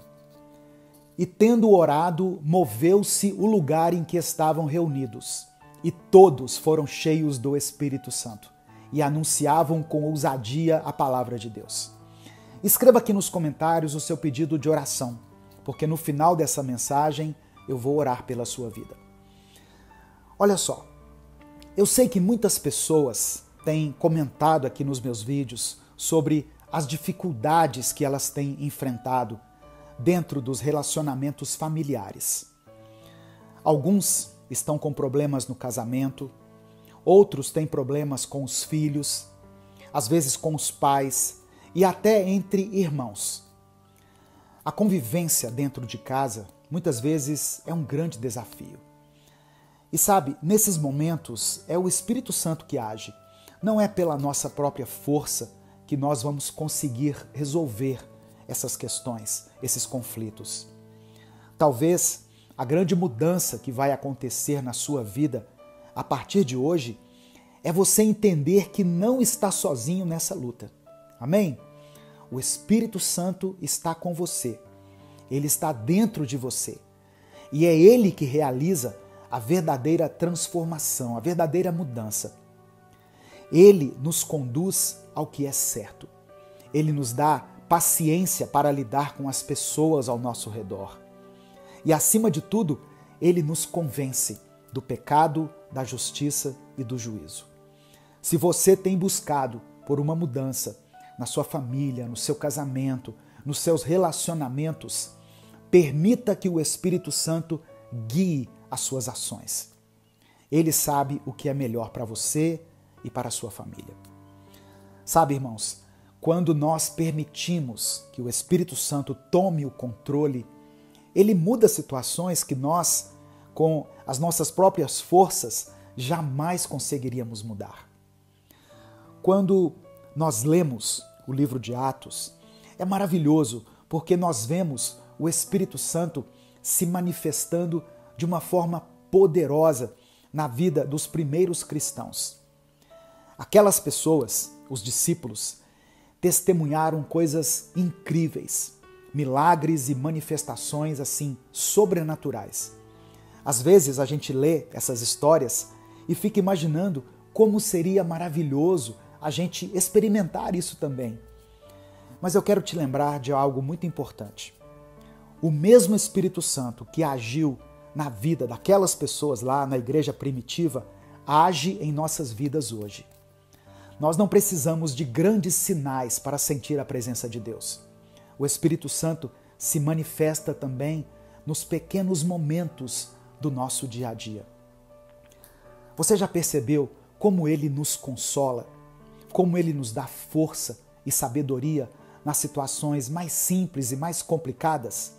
E tendo orado, moveu-se o lugar em que estavam reunidos, e todos foram cheios do Espírito Santo, e anunciavam com ousadia a palavra de Deus. Escreva aqui nos comentários o seu pedido de oração, porque no final dessa mensagem eu vou orar pela sua vida. Olha só, eu sei que muitas pessoas têm comentado aqui nos meus vídeos sobre as dificuldades que elas têm enfrentado dentro dos relacionamentos familiares. Alguns estão com problemas no casamento, outros têm problemas com os filhos, às vezes com os pais e até entre irmãos. A convivência dentro de casa muitas vezes é um grande desafio. E sabe, nesses momentos é o Espírito Santo que age. Não é pela nossa própria força que nós vamos conseguir resolver essas questões, esses conflitos. Talvez a grande mudança que vai acontecer na sua vida a partir de hoje é você entender que não está sozinho nessa luta. Amém? O Espírito Santo está com você. Ele está dentro de você. E é Ele que realiza a verdadeira transformação, a verdadeira mudança. Ele nos conduz ao que é certo. Ele nos dá paciência para lidar com as pessoas ao nosso redor. E, acima de tudo, Ele nos convence do pecado, da justiça e do juízo. Se você tem buscado por uma mudança na sua família, no seu casamento, nos seus relacionamentos, permita que o Espírito Santo guie as suas ações. Ele sabe o que é melhor para você e para a sua família. Sabe, irmãos, quando nós permitimos que o Espírito Santo tome o controle, ele muda situações que nós, com as nossas próprias forças, jamais conseguiríamos mudar. Quando nós lemos o livro de Atos, é maravilhoso porque nós vemos o Espírito Santo se manifestando de uma forma poderosa na vida dos primeiros cristãos. Aquelas pessoas, os discípulos, testemunharam coisas incríveis, milagres e manifestações assim sobrenaturais. Às vezes a gente lê essas histórias e fica imaginando como seria maravilhoso a gente experimentar isso também. Mas eu quero te lembrar de algo muito importante. O mesmo Espírito Santo que agiu na vida daquelas pessoas lá na igreja primitiva, age em nossas vidas hoje. Nós não precisamos de grandes sinais para sentir a presença de Deus. O Espírito Santo se manifesta também nos pequenos momentos do nosso dia a dia. Você já percebeu como Ele nos consola, como Ele nos dá força e sabedoria nas situações mais simples e mais complicadas?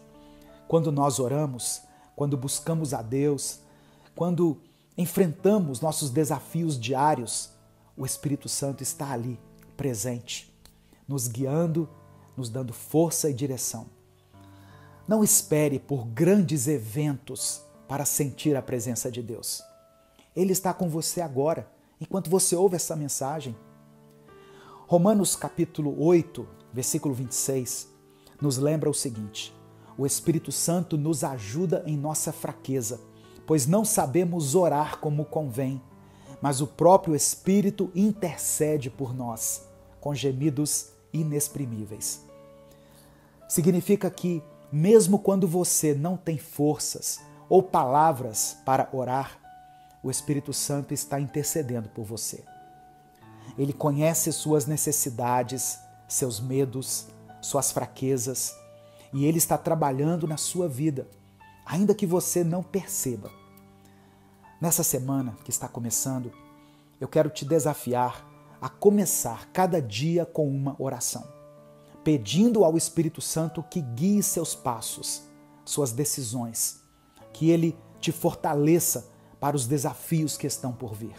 Quando nós oramos, quando buscamos a Deus, quando enfrentamos nossos desafios diários, o Espírito Santo está ali, presente, nos guiando, nos dando força e direção. Não espere por grandes eventos para sentir a presença de Deus. Ele está com você agora, enquanto você ouve essa mensagem. Romanos capítulo 8, versículo 26, nos lembra o seguinte: o Espírito Santo nos ajuda em nossa fraqueza, pois não sabemos orar como convém, mas o próprio Espírito intercede por nós, com gemidos inexprimíveis. Significa que, mesmo quando você não tem forças ou palavras para orar, o Espírito Santo está intercedendo por você. Ele conhece suas necessidades, seus medos, suas fraquezas, e Ele está trabalhando na sua vida, ainda que você não perceba. Nessa semana que está começando, eu quero te desafiar a começar cada dia com uma oração, pedindo ao Espírito Santo que guie seus passos, suas decisões, que Ele te fortaleça para os desafios que estão por vir.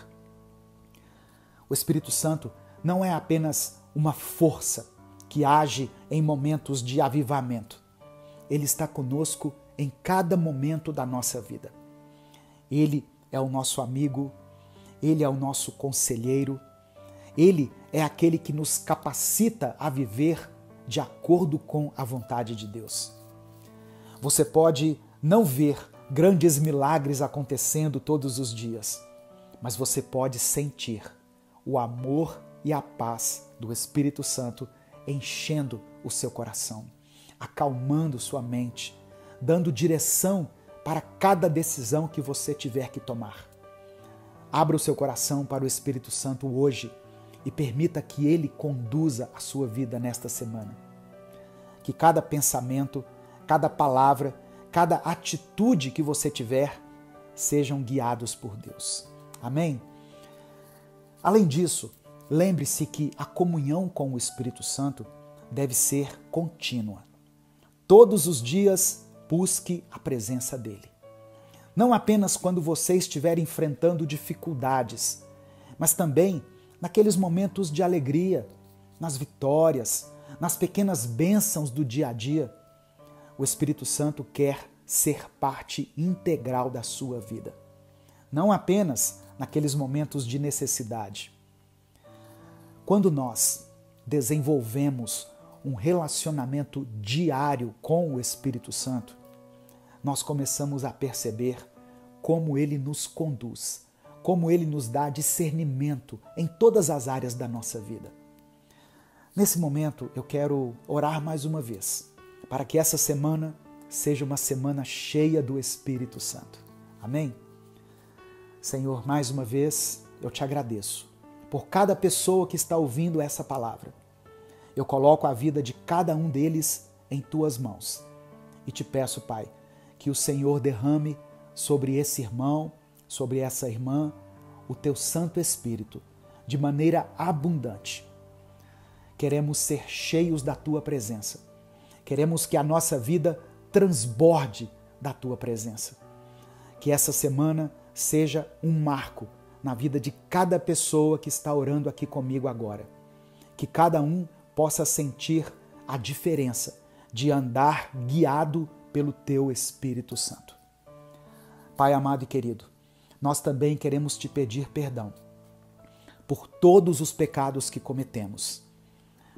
O Espírito Santo não é apenas uma força que age em momentos de avivamento. Ele está conosco em cada momento da nossa vida. Ele é o nosso amigo, Ele é o nosso conselheiro, Ele é aquele que nos capacita a viver de acordo com a vontade de Deus. Você pode não ver grandes milagres acontecendo todos os dias, mas você pode sentir o amor e a paz do Espírito Santo enchendo o seu coração, acalmando sua mente, dando direção para cada decisão que você tiver que tomar. Abra o seu coração para o Espírito Santo hoje e permita que Ele conduza a sua vida nesta semana. Que cada pensamento, cada palavra, cada atitude que você tiver sejam guiados por Deus. Amém? Além disso, lembre-se que a comunhão com o Espírito Santo deve ser contínua. Todos os dias busque a presença dele. Não apenas quando você estiver enfrentando dificuldades, mas também naqueles momentos de alegria, nas vitórias, nas pequenas bênçãos do dia a dia. O Espírito Santo quer ser parte integral da sua vida, não apenas naqueles momentos de necessidade. Quando nós desenvolvemos um relacionamento diário com o Espírito Santo, nós começamos a perceber como Ele nos conduz, como Ele nos dá discernimento em todas as áreas da nossa vida. Nesse momento, eu quero orar mais uma vez, para que essa semana seja uma semana cheia do Espírito Santo. Amém? Senhor, mais uma vez, eu te agradeço por cada pessoa que está ouvindo essa palavra. Eu coloco a vida de cada um deles em tuas mãos e te peço, Pai, que o Senhor derrame sobre esse irmão, sobre essa irmã, o teu Santo Espírito, de maneira abundante. Queremos ser cheios da tua presença. Queremos que a nossa vida transborde da tua presença. Que essa semana seja um marco na vida de cada pessoa que está orando aqui comigo agora. Que cada um possa sentir a diferença de andar guiado pelo teu Espírito Santo. Pai amado e querido, nós também queremos te pedir perdão por todos os pecados que cometemos,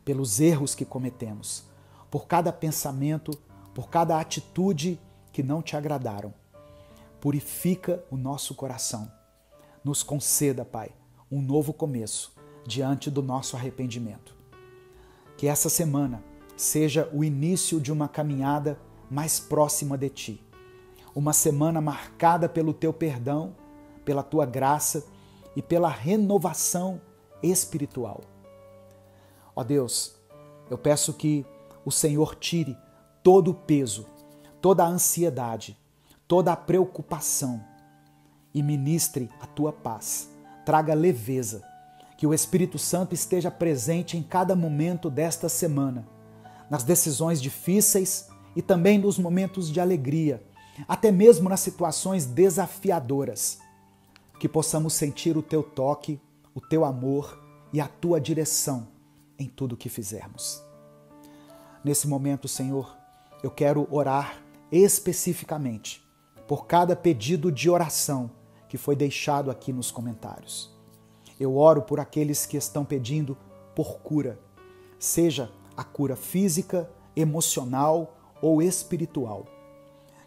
pelos erros que cometemos, por cada pensamento, por cada atitude que não te agradaram. Purifica o nosso coração. Nos conceda, Pai, um novo começo diante do nosso arrependimento. Que essa semana seja o início de uma caminhada mais próxima de Ti. Uma semana marcada pelo Teu perdão, pela Tua graça e pela renovação espiritual. Ó Deus, eu peço que o Senhor tire todo o peso, toda a ansiedade, toda a preocupação e ministre a Tua paz. Traga leveza, que o Espírito Santo esteja presente em cada momento desta semana, nas decisões difíceis e também nos momentos de alegria, até mesmo nas situações desafiadoras. Que possamos sentir o Teu toque, o Teu amor e a Tua direção em tudo o que fizermos. Nesse momento, Senhor, eu quero orar especificamente por cada pedido de oração que foi deixado aqui nos comentários. Eu oro por aqueles que estão pedindo por cura, seja a cura física, emocional ou espiritual.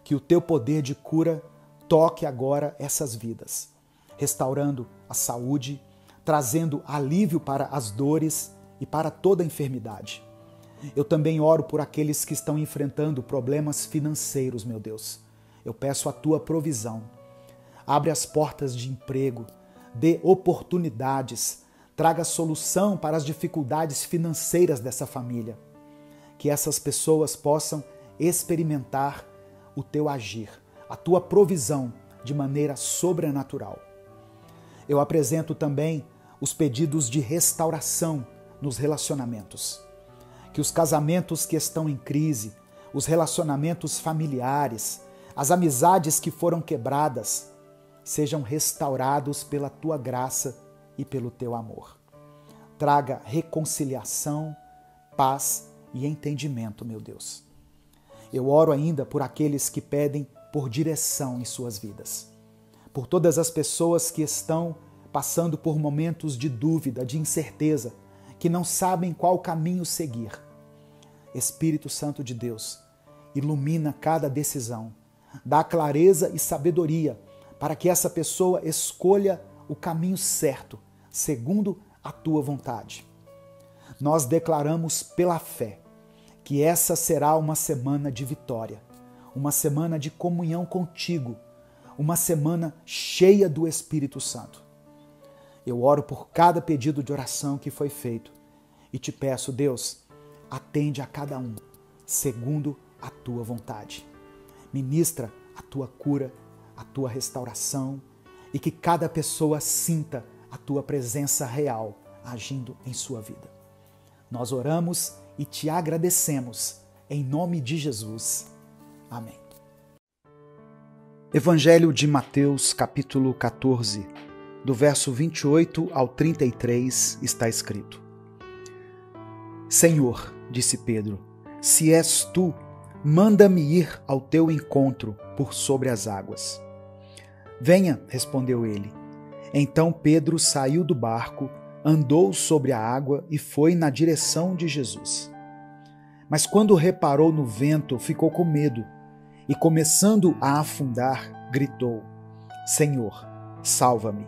Que o teu poder de cura toque agora essas vidas, restaurando a saúde, trazendo alívio para as dores e para toda enfermidade. Eu também oro por aqueles que estão enfrentando problemas financeiros, meu Deus. Eu peço a tua provisão. Abre as portas de emprego, dê oportunidades, traga solução para as dificuldades financeiras dessa família. Que essas pessoas possam experimentar o teu agir, a tua provisão de maneira sobrenatural. Eu apresento também os pedidos de restauração nos relacionamentos. Que os casamentos que estão em crise, os relacionamentos familiares, as amizades que foram quebradas, sejam restaurados pela tua graça e pelo teu amor. Traga reconciliação, paz e entendimento, meu Deus. Eu oro ainda por aqueles que pedem por direção em suas vidas, por todas as pessoas que estão passando por momentos de dúvida, de incerteza, que não sabem qual caminho seguir. Espírito Santo de Deus, ilumina cada decisão, dá clareza e sabedoria para que essa pessoa escolha o caminho certo, segundo a tua vontade. Nós declaramos pela fé que essa será uma semana de vitória, uma semana de comunhão contigo, uma semana cheia do Espírito Santo. Eu oro por cada pedido de oração que foi feito e te peço, Deus, atende a cada um, segundo a tua vontade. Ministra a tua cura, a tua restauração e que cada pessoa sinta a tua presença real agindo em sua vida. Nós oramos e te agradecemos em nome de Jesus. Amém. Evangelho de Mateus, capítulo 14, do verso 28 ao 33, está escrito: Senhor, disse Pedro, se és tu, manda-me ir ao teu encontro por sobre as águas. Venha, respondeu ele. Então Pedro saiu do barco, andou sobre a água e foi na direção de Jesus. Mas quando reparou no vento, ficou com medo e, começando a afundar, gritou: Senhor, salva-me.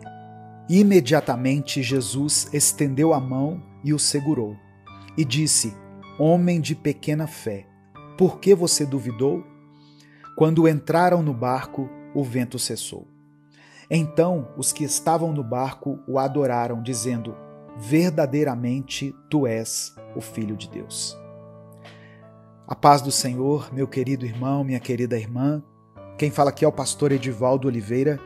Imediatamente Jesus estendeu a mão e o segurou e disse: Homem de pequena fé, por que você duvidou? Quando entraram no barco, o vento cessou. Então os que estavam no barco o adoraram, dizendo: Verdadeiramente tu és o Filho de Deus. A paz do Senhor, meu querido irmão, minha querida irmã. Quem fala aqui é o pastor Edivaldo Oliveira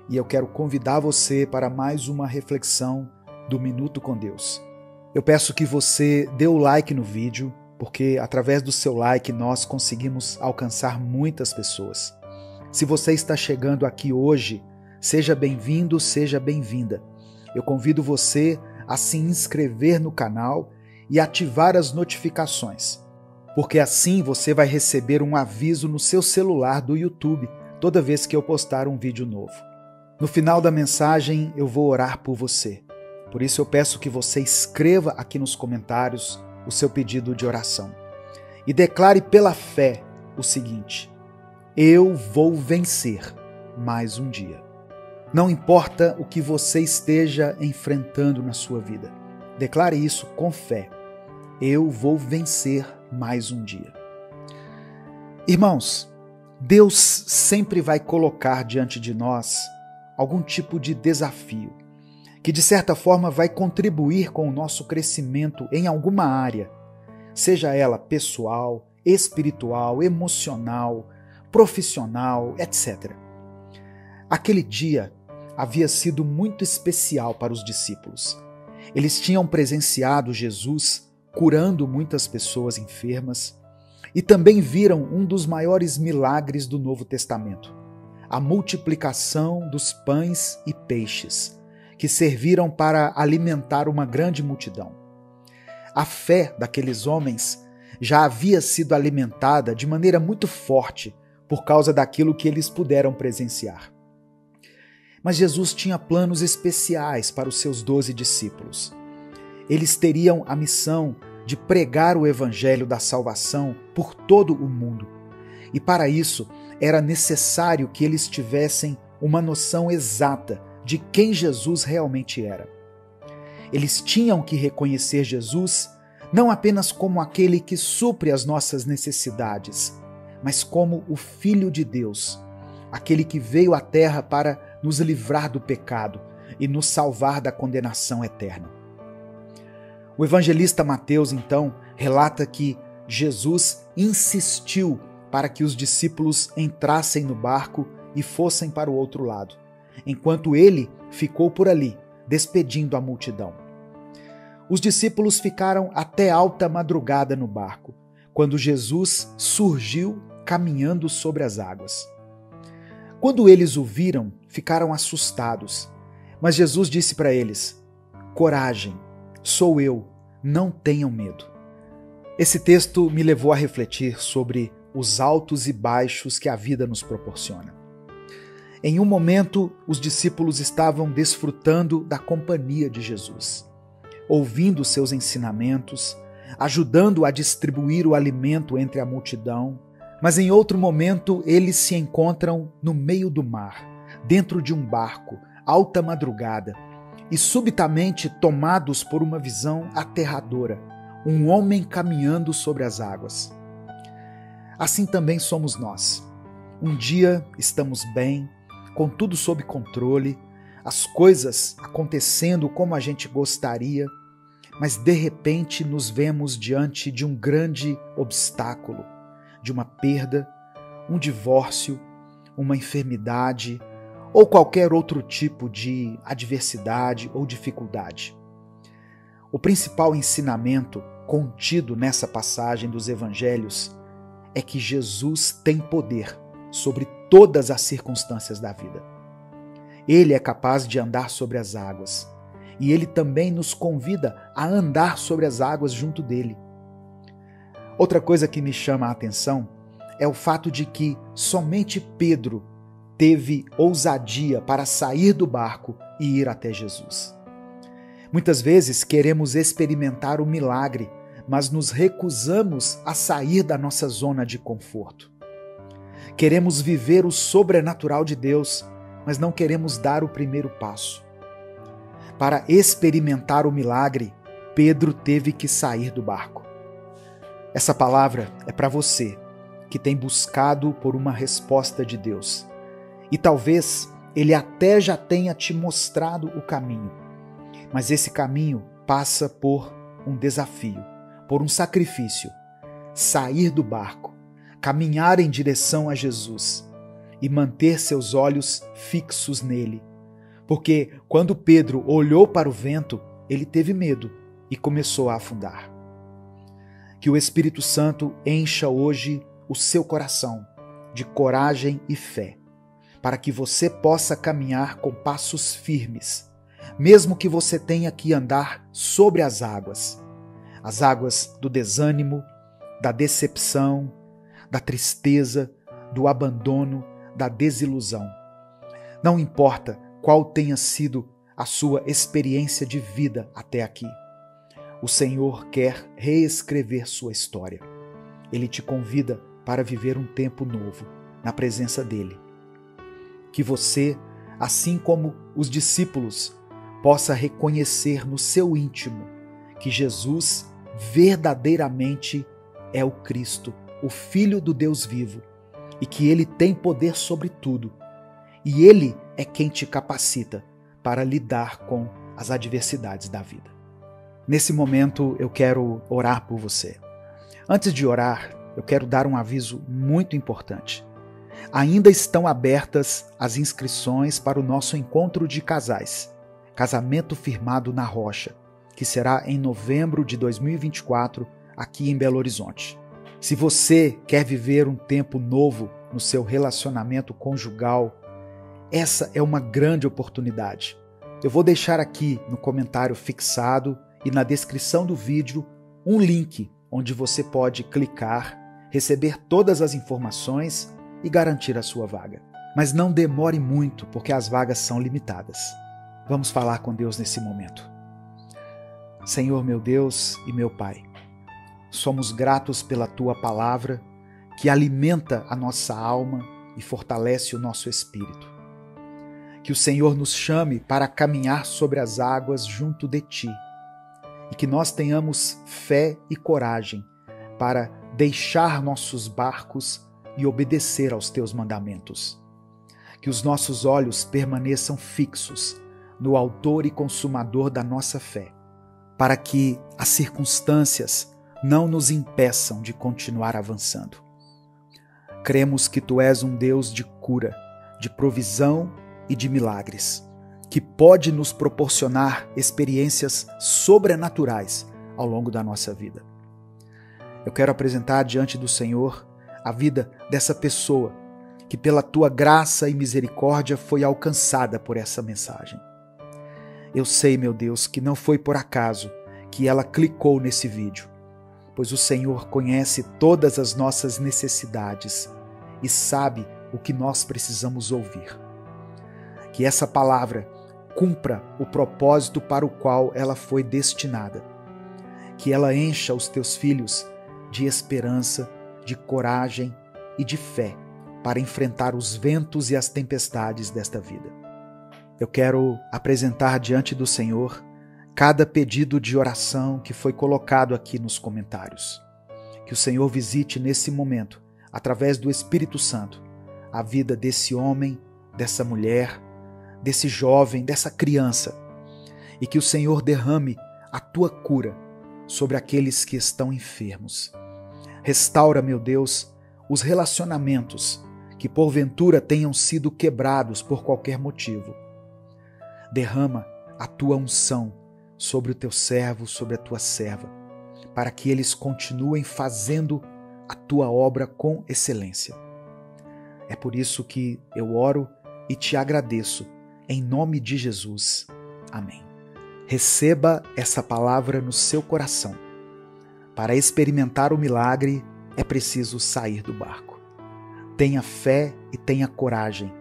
e eu quero convidar você para mais uma reflexão do Minuto com Deus. Eu peço que você dê o like no vídeo, porque através do seu like nós conseguimos alcançar muitas pessoas. Se você está chegando aqui hoje, seja bem-vindo, seja bem-vinda. Eu convido você a se inscrever no canal e ativar as notificações, porque assim você vai receber um aviso no seu celular do YouTube toda vez que eu postar um vídeo novo. No final da mensagem eu vou orar por você. Por isso eu peço que você escreva aqui nos comentários o seu pedido de oração e declare pela fé o seguinte: eu vou vencer mais um dia. Não importa o que você esteja enfrentando na sua vida, declare isso com fé. Eu vou vencer mais um dia. Irmãos, Deus sempre vai colocar diante de nós algum tipo de desafio que de certa forma vai contribuir com o nosso crescimento em alguma área, seja ela pessoal, espiritual, emocional, profissional, etc. Aquele dia havia sido muito especial para os discípulos. Eles tinham presenciado Jesus curando muitas pessoas enfermas e também viram um dos maiores milagres do Novo Testamento, a multiplicação dos pães e peixes, que serviram para alimentar uma grande multidão. A fé daqueles homens já havia sido alimentada de maneira muito forte por causa daquilo que eles puderam presenciar. Mas Jesus tinha planos especiais para os seus 12 discípulos. Eles teriam a missão de pregar o evangelho da salvação por todo o mundo. E para isso, era necessário que eles tivessem uma noção exata de quem Jesus realmente era. Eles tinham que reconhecer Jesus não apenas como aquele que supre as nossas necessidades, mas como o Filho de Deus, aquele que veio à terra para nos livrar do pecado e nos salvar da condenação eterna. O evangelista Mateus, então, relata que Jesus insistiu para que os discípulos entrassem no barco e fossem para o outro lado, enquanto ele ficou por ali, despedindo a multidão. Os discípulos ficaram até alta madrugada no barco, quando Jesus surgiu caminhando sobre as águas. Quando eles o viram, ficaram assustados, mas Jesus disse para eles: "Coragem, sou eu, não tenham medo." Esse texto me levou a refletir sobre os altos e baixos que a vida nos proporciona. Em um momento, os discípulos estavam desfrutando da companhia de Jesus, ouvindo seus ensinamentos, ajudando a distribuir o alimento entre a multidão, mas em outro momento eles se encontram no meio do mar, dentro de um barco, alta madrugada, e subitamente tomados por uma visão aterradora, um homem caminhando sobre as águas. Assim também somos nós. Um dia estamos bem, com tudo sob controle, as coisas acontecendo como a gente gostaria, mas de repente nos vemos diante de um grande obstáculo, de uma perda, um divórcio, uma enfermidade ou qualquer outro tipo de adversidade ou dificuldade. O principal ensinamento contido nessa passagem dos evangelhos é que Jesus tem poder sobre todas as circunstâncias da vida. Ele é capaz de andar sobre as águas e ele também nos convida a andar sobre as águas junto dele. Outra coisa que me chama a atenção é o fato de que somente Pedro teve ousadia para sair do barco e ir até Jesus. Muitas vezes queremos experimentar o milagre, mas nos recusamos a sair da nossa zona de conforto. Queremos viver o sobrenatural de Deus, mas não queremos dar o primeiro passo. Para experimentar o milagre, Pedro teve que sair do barco. Essa palavra é para você que tem buscado por uma resposta de Deus. E talvez ele até já tenha te mostrado o caminho, mas esse caminho passa por um desafio, por um sacrifício. Sair do barco, caminhar em direção a Jesus e manter seus olhos fixos nele. Porque quando Pedro olhou para o vento, ele teve medo e começou a afundar. Que o Espírito Santo encha hoje o seu coração de coragem e fé, para que você possa caminhar com passos firmes, mesmo que você tenha que andar sobre as águas do desânimo, da decepção, da tristeza, do abandono, da desilusão. Não importa qual tenha sido a sua experiência de vida até aqui. O Senhor quer reescrever sua história. Ele te convida para viver um tempo novo na presença dele. Que você, assim como os discípulos, possa reconhecer no seu íntimo que Jesus verdadeiramente é o Cristo, o Filho do Deus vivo, e que ele tem poder sobre tudo. E ele é quem te capacita para lidar com as adversidades da vida. Nesse momento eu quero orar por você. Antes de orar, eu quero dar um aviso muito importante. Ainda estão abertas as inscrições para o nosso encontro de casais, Casamento Firmado na Rocha, que será em novembro de 2024, aqui em Belo Horizonte. Se você quer viver um tempo novo no seu relacionamento conjugal, essa é uma grande oportunidade. Eu vou deixar aqui no comentário fixado e na descrição do vídeo um link onde você pode clicar, receber todas as informações e garantir a sua vaga. Mas não demore muito, porque as vagas são limitadas. Vamos falar com Deus nesse momento. Senhor, meu Deus e meu Pai, somos gratos pela Tua palavra, que alimenta a nossa alma e fortalece o nosso espírito. Que o Senhor nos chame para caminhar sobre as águas junto de Ti e que nós tenhamos fé e coragem para deixar nossos barcos e obedecer aos Teus mandamentos. Que os nossos olhos permaneçam fixos no Autor e Consumador da nossa fé, para que as circunstâncias não nos impeçam de continuar avançando. Cremos que Tu és um Deus de cura, de provisão e de milagres, que pode nos proporcionar experiências sobrenaturais ao longo da nossa vida. Eu quero apresentar diante do Senhor a vida dessa pessoa que pela Tua graça e misericórdia foi alcançada por essa mensagem. Eu sei, meu Deus, que não foi por acaso que ela clicou nesse vídeo, pois o Senhor conhece todas as nossas necessidades e sabe o que nós precisamos ouvir. Que essa palavra cumpra o propósito para o qual ela foi destinada. Que ela encha os Teus filhos de esperança, de coragem e de fé para enfrentar os ventos e as tempestades desta vida. Eu quero apresentar diante do Senhor cada pedido de oração que foi colocado aqui nos comentários. Que o Senhor visite nesse momento, através do Espírito Santo, a vida desse homem, dessa mulher, desse jovem, dessa criança, e que o Senhor derrame a Tua cura sobre aqueles que estão enfermos. Restaura, meu Deus, os relacionamentos que porventura tenham sido quebrados por qualquer motivo. Derrama a Tua unção sobre o Teu servo, sobre a Tua serva, para que eles continuem fazendo a Tua obra com excelência. É por isso que eu oro e Te agradeço, em nome de Jesus. Amém. Receba essa palavra no seu coração. Para experimentar o milagre, é preciso sair do barco. Tenha fé e tenha coragem,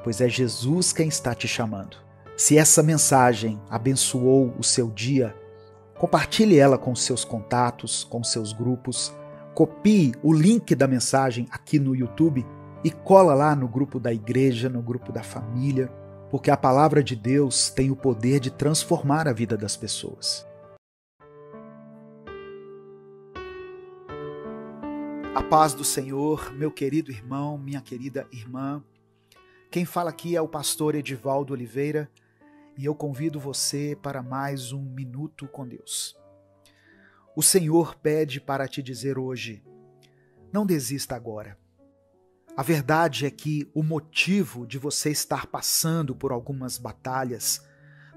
pois é Jesus quem está te chamando. Se essa mensagem abençoou o seu dia, compartilhe ela com seus contatos, com seus grupos, copie o link da mensagem aqui no YouTube e cola lá no grupo da igreja, no grupo da família, porque a palavra de Deus tem o poder de transformar a vida das pessoas. A paz do Senhor, meu querido irmão, minha querida irmã. Quem fala aqui é o pastor Edivaldo Oliveira e eu convido você para mais um Minuto com Deus. O Senhor pede para te dizer hoje: não desista agora. A verdade é que o motivo de você estar passando por algumas batalhas,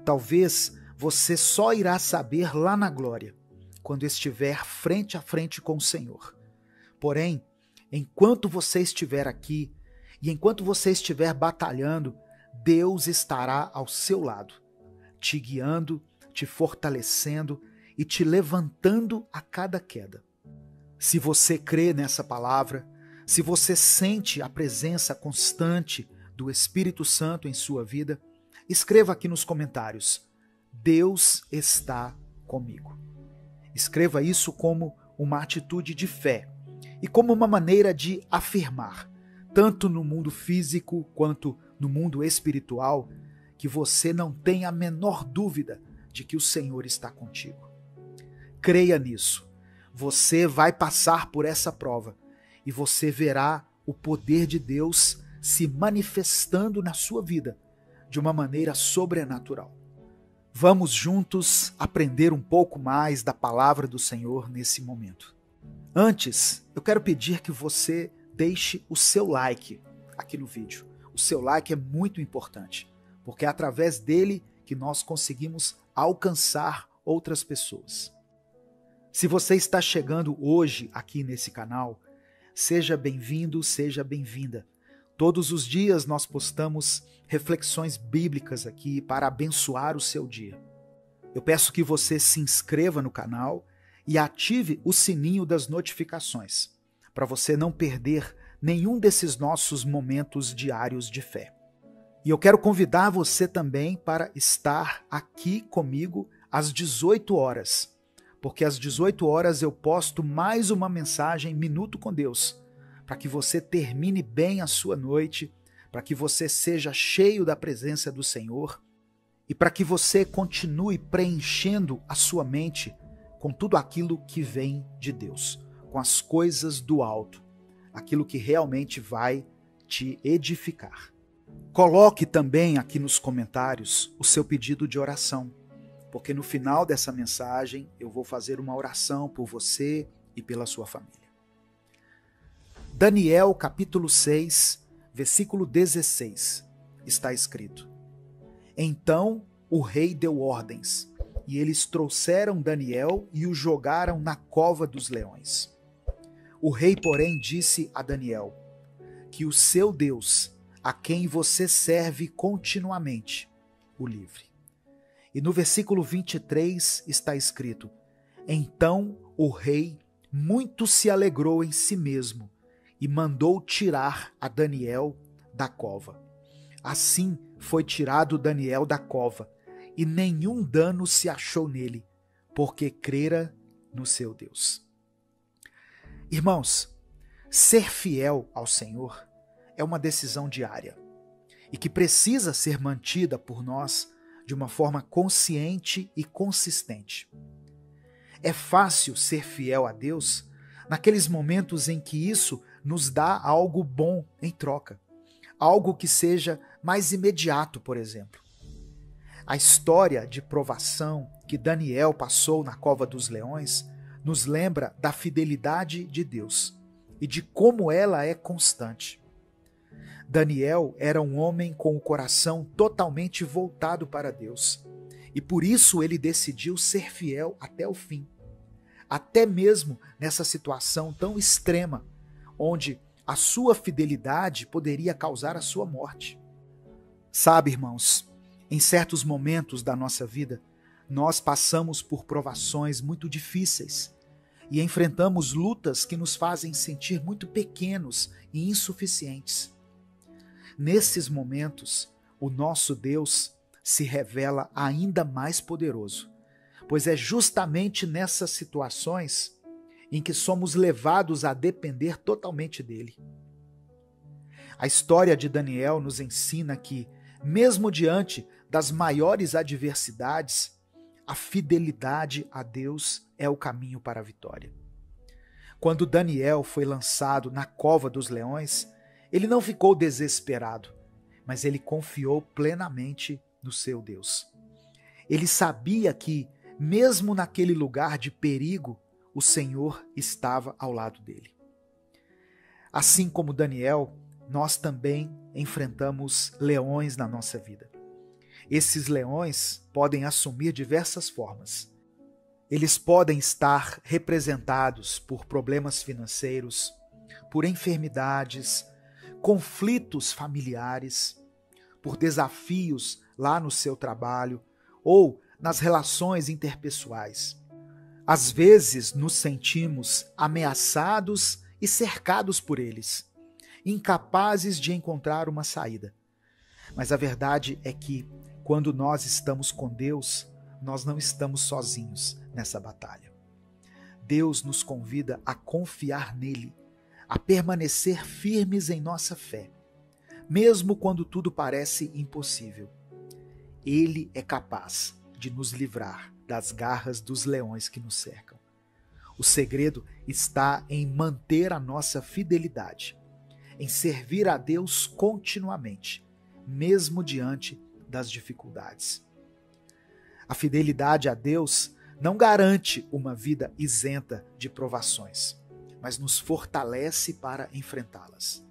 talvez você só irá saber lá na glória, quando estiver frente a frente com o Senhor. Porém, enquanto você estiver aqui e enquanto você estiver batalhando, Deus estará ao seu lado, te guiando, te fortalecendo e te levantando a cada queda. Se você crê nessa palavra, se você sente a presença constante do Espírito Santo em sua vida, escreva aqui nos comentários: Deus está comigo. Escreva isso como uma atitude de fé e como uma maneira de afirmar, tanto no mundo físico quanto no mundo espiritual, que você não tem a menor dúvida de que o Senhor está contigo. Creia nisso. Você vai passar por essa prova e você verá o poder de Deus se manifestando na sua vida de uma maneira sobrenatural. Vamos juntos aprender um pouco mais da palavra do Senhor nesse momento. Antes, eu quero pedir que você deixe o seu like aqui no vídeo. O seu like é muito importante, porque é através dele que nós conseguimos alcançar outras pessoas. Se você está chegando hoje aqui nesse canal, seja bem-vindo, seja bem-vinda. Todos os dias nós postamos reflexões bíblicas aqui para abençoar o seu dia. Eu peço que você se inscreva no canal e ative o sininho das notificações, para você não perder nenhum desses nossos momentos diários de fé. E eu quero convidar você também para estar aqui comigo às 18 horas, porque às 18 horas eu posto mais uma mensagem Minuto com Deus, para que você termine bem a sua noite, para que você seja cheio da presença do Senhor e para que você continue preenchendo a sua mente com tudo aquilo que vem de Deus, com as coisas do alto, aquilo que realmente vai te edificar. Coloque também aqui nos comentários o seu pedido de oração, porque no final dessa mensagem eu vou fazer uma oração por você e pela sua família. Daniel capítulo 6, versículo 16, está escrito: Então o rei deu ordens, e eles trouxeram Daniel e o jogaram na cova dos leões. O rei, porém, disse a Daniel: Que o seu Deus, a quem você serve continuamente, o livre. E no versículo 23 está escrito: Então o rei muito se alegrou em si mesmo e mandou tirar a Daniel da cova. Assim foi tirado Daniel da cova, e nenhum dano se achou nele, porque crera no seu Deus. Irmãos, ser fiel ao Senhor é uma decisão diária e que precisa ser mantida por nós de uma forma consciente e consistente. É fácil ser fiel a Deus naqueles momentos em que isso nos dá algo bom em troca, algo que seja mais imediato, por exemplo. A história de provação que Daniel passou na cova dos leões nos lembra da fidelidade de Deus e de como ela é constante. Daniel era um homem com o coração totalmente voltado para Deus, e por isso ele decidiu ser fiel até o fim, até mesmo nessa situação tão extrema, onde a sua fidelidade poderia causar a sua morte. Sabe, irmãos, em certos momentos da nossa vida, nós passamos por provações muito difíceis e enfrentamos lutas que nos fazem sentir muito pequenos e insuficientes. Nesses momentos, o nosso Deus se revela ainda mais poderoso, pois é justamente nessas situações em que somos levados a depender totalmente dele. A história de Daniel nos ensina que, mesmo diante das maiores adversidades, a fidelidade a Deus é o caminho para a vitória. Quando Daniel foi lançado na cova dos leões, ele não ficou desesperado, mas ele confiou plenamente no seu Deus. Ele sabia que, mesmo naquele lugar de perigo, o Senhor estava ao lado dele. Assim como Daniel, nós também enfrentamos leões na nossa vida. Esses leões podem assumir diversas formas. Eles podem estar representados por problemas financeiros, por enfermidades, conflitos familiares, por desafios lá no seu trabalho ou nas relações interpessoais. Às vezes nos sentimos ameaçados e cercados por eles, incapazes de encontrar uma saída. Mas a verdade é que, quando nós estamos com Deus, nós não estamos sozinhos nessa batalha. Deus nos convida a confiar nele, a permanecer firmes em nossa fé, mesmo quando tudo parece impossível. Ele é capaz de nos livrar das garras dos leões que nos cercam. O segredo está em manter a nossa fidelidade, em servir a Deus continuamente, mesmo diante das dificuldades. A fidelidade a Deus não garante uma vida isenta de provações, mas nos fortalece para enfrentá-las.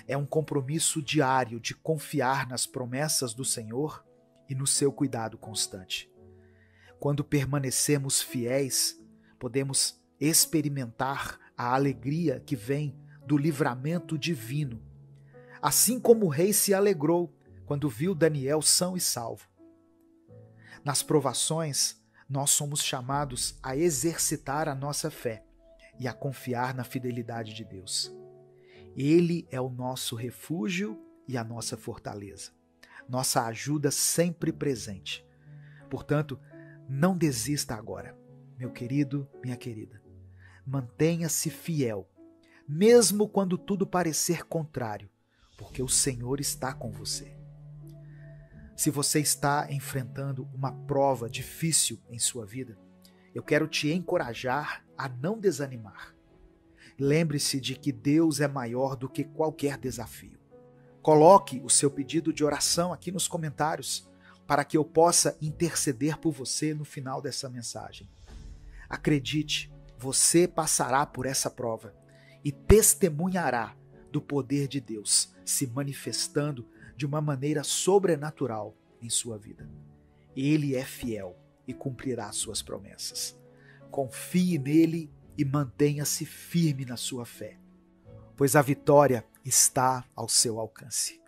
É um compromisso diário de confiar nas promessas do Senhor e no seu cuidado constante. Quando permanecemos fiéis, podemos experimentar a alegria que vem do livramento divino, assim como o rei se alegrou quando viu Daniel são e salvo. Nas provações, nós somos chamados a exercitar a nossa fé e a confiar na fidelidade de Deus. Ele é o nosso refúgio e a nossa fortaleza, nossa ajuda sempre presente. Portanto, não desista agora, meu querido, minha querida. Mantenha-se fiel, mesmo quando tudo parecer contrário, porque o Senhor está com você. Se você está enfrentando uma prova difícil em sua vida, eu quero te encorajar a não desanimar. Lembre-se de que Deus é maior do que qualquer desafio. Coloque o seu pedido de oração aqui nos comentários para que eu possa interceder por você no final dessa mensagem. Acredite, você passará por essa prova e testemunhará do poder de Deus se manifestando de uma maneira sobrenatural em sua vida. Ele é fiel e cumprirá suas promessas. Confie nele e mantenha-se firme na sua fé, pois a vitória está ao seu alcance.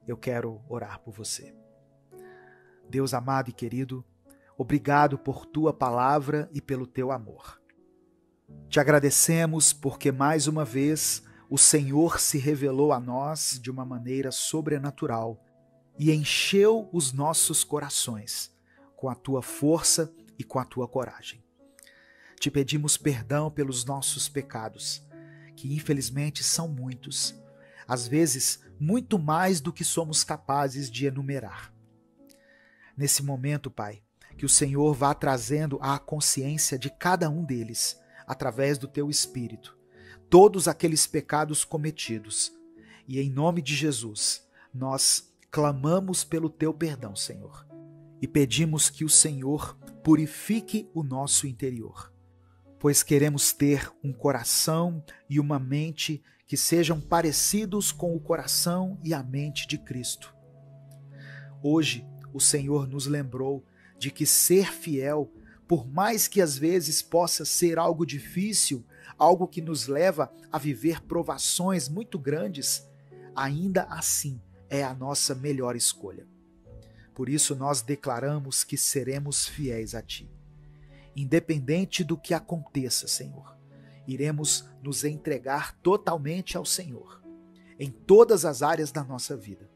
Eu quero orar por você. Deus amado e querido, obrigado por tua palavra e pelo teu amor. Te agradecemos porque mais uma vez o Senhor se revelou a nós de uma maneira sobrenatural e encheu os nossos corações com a tua força e com a tua coragem. Te pedimos perdão pelos nossos pecados, que infelizmente são muitos, às vezes muito mais do que somos capazes de enumerar. Nesse momento, Pai, que o Senhor vá trazendo à consciência de cada um deles, através do teu Espírito, todos aqueles pecados cometidos. E em nome de Jesus, nós clamamos pelo teu perdão, Senhor, e pedimos que o Senhor purifique o nosso interior, pois queremos ter um coração e uma mente que sejam parecidos com o coração e a mente de Cristo. Hoje, o Senhor nos lembrou de que ser fiel, por mais que às vezes possa ser algo difícil, algo que nos leva a viver provações muito grandes, ainda assim é a nossa melhor escolha. Por isso nós declaramos que seremos fiéis a Ti. Independente do que aconteça, Senhor, iremos nos entregar totalmente ao Senhor, em todas as áreas da nossa vida.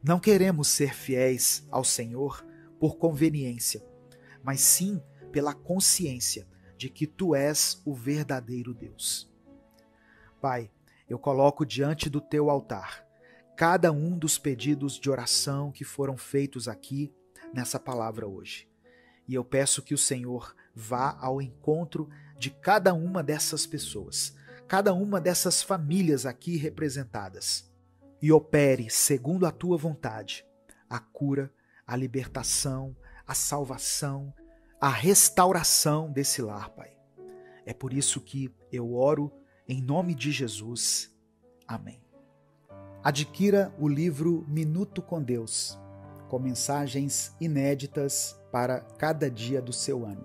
Não queremos ser fiéis ao Senhor por conveniência, mas sim pela consciência de que Tu és o verdadeiro Deus. Pai, eu coloco diante do Teu altar cada um dos pedidos de oração que foram feitos aqui nessa palavra hoje. E eu peço que o Senhor vá ao encontro de cada uma dessas pessoas, cada uma dessas famílias aqui representadas, e opere, segundo a Tua vontade, a cura, a libertação, a salvação, a restauração desse lar, Pai. É por isso que eu oro em nome de Jesus. Amém. Adquira o livro Minuto com Deus, com mensagens inéditas para cada dia do seu ano.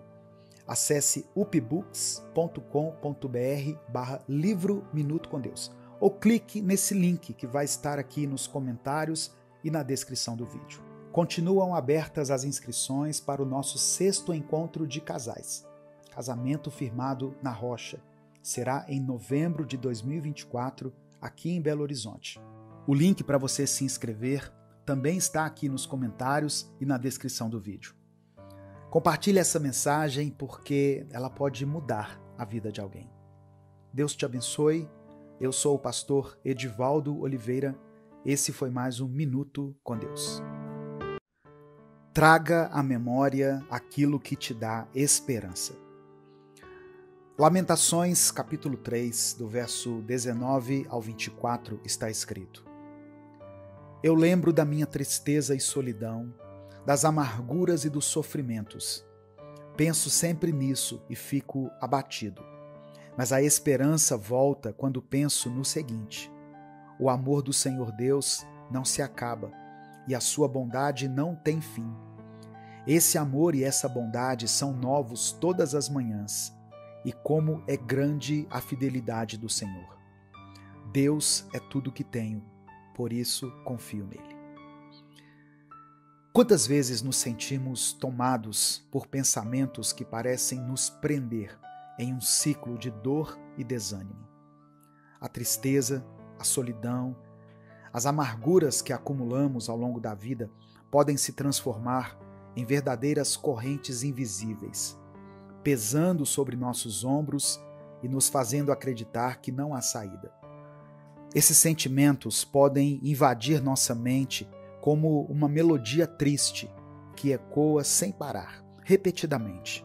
Acesse upbooks.com.br/livro Minuto com Deus ou clique nesse link que vai estar aqui nos comentários e na descrição do vídeo. Continuam abertas as inscrições para o nosso 6º encontro de casais, Casamento Firmado na Rocha. Será em novembro de 2024, aqui em Belo Horizonte. O link para você se inscrever também está aqui nos comentários e na descrição do vídeo. Compartilhe essa mensagem porque ela pode mudar a vida de alguém. Deus te abençoe. Eu sou o pastor Edivaldo Oliveira. Esse foi mais um Minuto com Deus. Traga à memória aquilo que te dá esperança. Lamentações, capítulo 3, do verso 19 ao 24, está escrito: Eu lembro da minha tristeza e solidão, das amarguras e dos sofrimentos. Penso sempre nisso e fico abatido. Mas a esperança volta quando penso no seguinte: o amor do Senhor Deus não se acaba e a sua bondade não tem fim. Esse amor e essa bondade são novos todas as manhãs, e como é grande a fidelidade do Senhor. Deus é tudo que tenho, por isso confio nele. Quantas vezes nos sentimos tomados por pensamentos que parecem nos prender em um ciclo de dor e desânimo? A tristeza, a solidão, as amarguras que acumulamos ao longo da vida podem se transformar em verdadeiras correntes invisíveis, pesando sobre nossos ombros e nos fazendo acreditar que não há saída. Esses sentimentos podem invadir nossa mente como uma melodia triste que ecoa sem parar, repetidamente.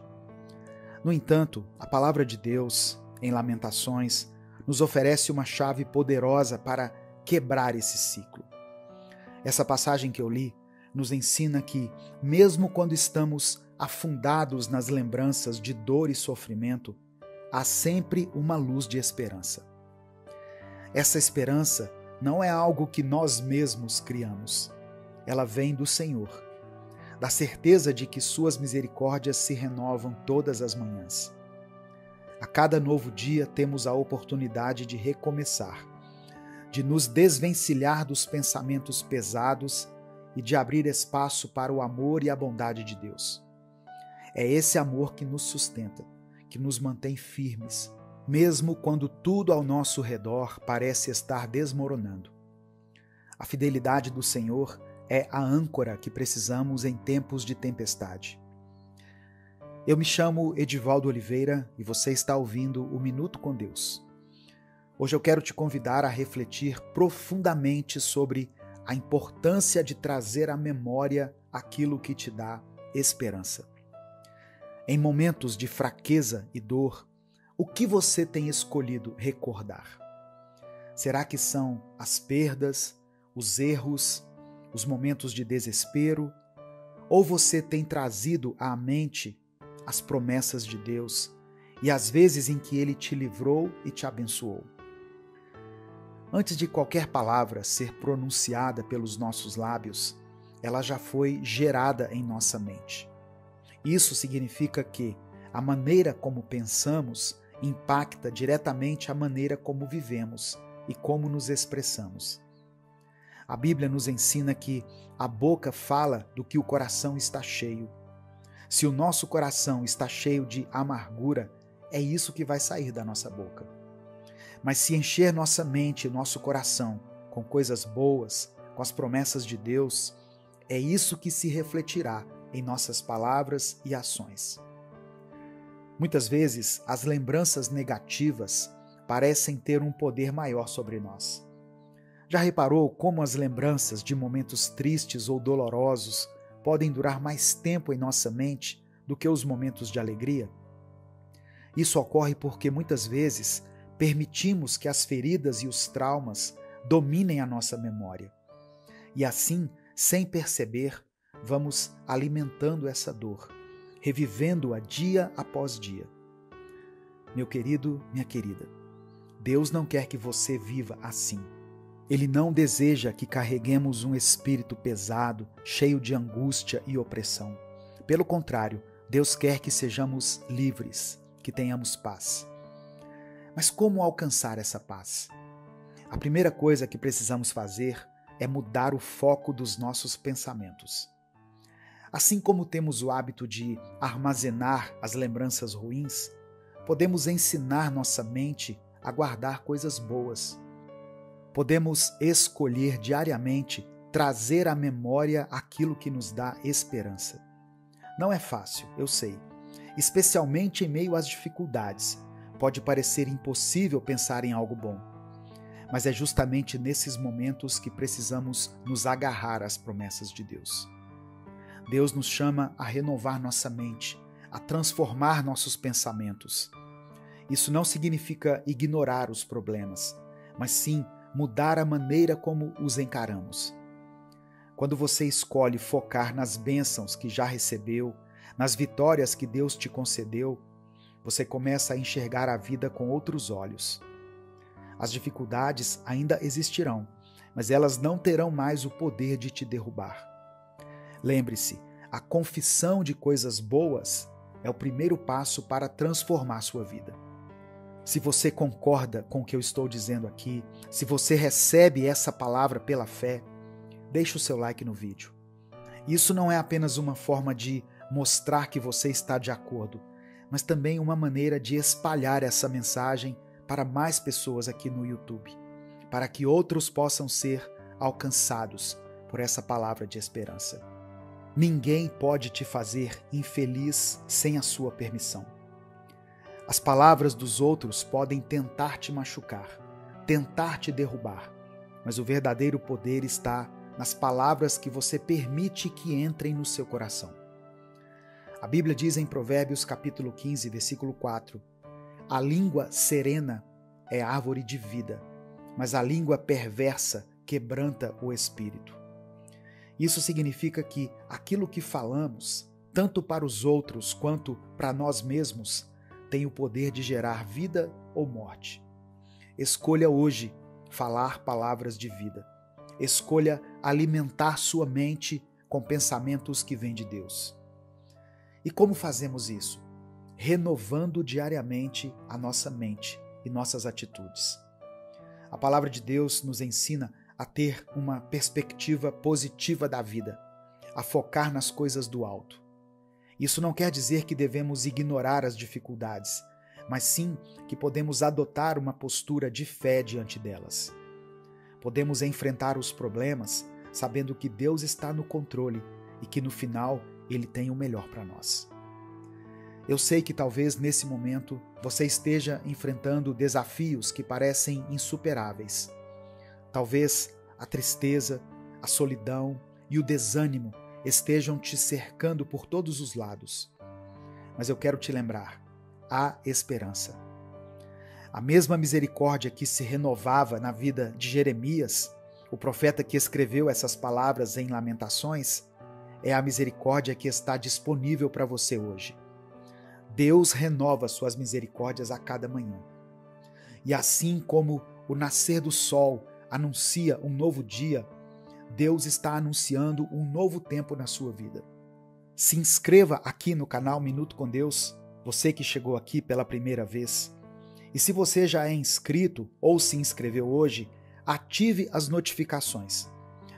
No entanto, a palavra de Deus, em Lamentações, nos oferece uma chave poderosa para quebrar esse ciclo. Essa passagem que eu li nos ensina que, mesmo quando estamos afundados nas lembranças de dor e sofrimento, há sempre uma luz de esperança. Essa esperança não é algo que nós mesmos criamos. Ela vem do Senhor, da certeza de que suas misericórdias se renovam todas as manhãs. A cada novo dia temos a oportunidade de recomeçar, de nos desvencilhar dos pensamentos pesados e de abrir espaço para o amor e a bondade de Deus. É esse amor que nos sustenta, que nos mantém firmes, mesmo quando tudo ao nosso redor parece estar desmoronando. A fidelidade do Senhor é a âncora que precisamos em tempos de tempestade. Eu me chamo Edivaldo Oliveira e você está ouvindo o Minuto com Deus. Hoje eu quero te convidar a refletir profundamente sobre a importância de trazer à memória aquilo que te dá esperança. Em momentos de fraqueza e dor, o que você tem escolhido recordar? Será que são as perdas, os erros, os momentos de desespero? Ou você tem trazido à mente as promessas de Deus e as vezes em que Ele te livrou e te abençoou? Antes de qualquer palavra ser pronunciada pelos nossos lábios, ela já foi gerada em nossa mente. Isso significa que a maneira como pensamos impacta diretamente a maneira como vivemos e como nos expressamos. A Bíblia nos ensina que a boca fala do que o coração está cheio. Se o nosso coração está cheio de amargura, é isso que vai sair da nossa boca. Mas se encher nossa mente e nosso coração com coisas boas, com as promessas de Deus, é isso que se refletirá em nossas palavras e ações. Muitas vezes, as lembranças negativas parecem ter um poder maior sobre nós. Já reparou como as lembranças de momentos tristes ou dolorosos podem durar mais tempo em nossa mente do que os momentos de alegria? Isso ocorre porque muitas vezes permitimos que as feridas e os traumas dominem a nossa memória. E assim, sem perceber, vamos alimentando essa dor, revivendo-a dia após dia. Meu querido, minha querida, Deus não quer que você viva assim. Ele não deseja que carreguemos um espírito pesado, cheio de angústia e opressão. Pelo contrário, Deus quer que sejamos livres, que tenhamos paz. Mas como alcançar essa paz? A primeira coisa que precisamos fazer é mudar o foco dos nossos pensamentos. Assim como temos o hábito de armazenar as lembranças ruins, podemos ensinar nossa mente a guardar coisas boas. Podemos escolher diariamente trazer à memória aquilo que nos dá esperança. Não é fácil, eu sei, especialmente em meio às dificuldades. Pode parecer impossível pensar em algo bom, mas é justamente nesses momentos que precisamos nos agarrar às promessas de Deus. Deus nos chama a renovar nossa mente, a transformar nossos pensamentos. Isso não significa ignorar os problemas, mas sim mudar a maneira como os encaramos. Quando você escolhe focar nas bênçãos que já recebeu, nas vitórias que Deus te concedeu, você começa a enxergar a vida com outros olhos. As dificuldades ainda existirão, mas elas não terão mais o poder de te derrubar. Lembre-se, a confissão de coisas boas é o primeiro passo para transformar sua vida. Se você concorda com o que eu estou dizendo aqui, se você recebe essa palavra pela fé, deixe o seu like no vídeo. Isso não é apenas uma forma de mostrar que você está de acordo, mas também uma maneira de espalhar essa mensagem para mais pessoas aqui no YouTube, para que outros possam ser alcançados por essa palavra de esperança. Ninguém pode te fazer infeliz sem a sua permissão. As palavras dos outros podem tentar te machucar, tentar te derrubar, mas o verdadeiro poder está nas palavras que você permite que entrem no seu coração. A Bíblia diz em Provérbios capítulo 15, versículo 4, a língua serena é árvore de vida, mas a língua perversa quebranta o espírito. Isso significa que aquilo que falamos, tanto para os outros quanto para nós mesmos, tem o poder de gerar vida ou morte. Escolha hoje falar palavras de vida. Escolha alimentar sua mente com pensamentos que vêm de Deus. E como fazemos isso? Renovando diariamente a nossa mente e nossas atitudes. A palavra de Deus nos ensina a ter uma perspectiva positiva da vida, a focar nas coisas do alto. Isso não quer dizer que devemos ignorar as dificuldades, mas sim que podemos adotar uma postura de fé diante delas. Podemos enfrentar os problemas sabendo que Deus está no controle e que no final Ele tem o melhor para nós. Eu sei que talvez nesse momento você esteja enfrentando desafios que parecem insuperáveis. Talvez a tristeza, a solidão e o desânimo estejam te cercando por todos os lados. Mas eu quero te lembrar, há esperança. A mesma misericórdia que se renovava na vida de Jeremias, o profeta que escreveu essas palavras em Lamentações, é a misericórdia que está disponível para você hoje. Deus renova suas misericórdias a cada manhã. E assim como o nascer do sol anuncia um novo dia, Deus está anunciando um novo tempo na sua vida. Se inscreva aqui no canal Minuto com Deus, você que chegou aqui pela primeira vez. E se você já é inscrito ou se inscreveu hoje, ative as notificações.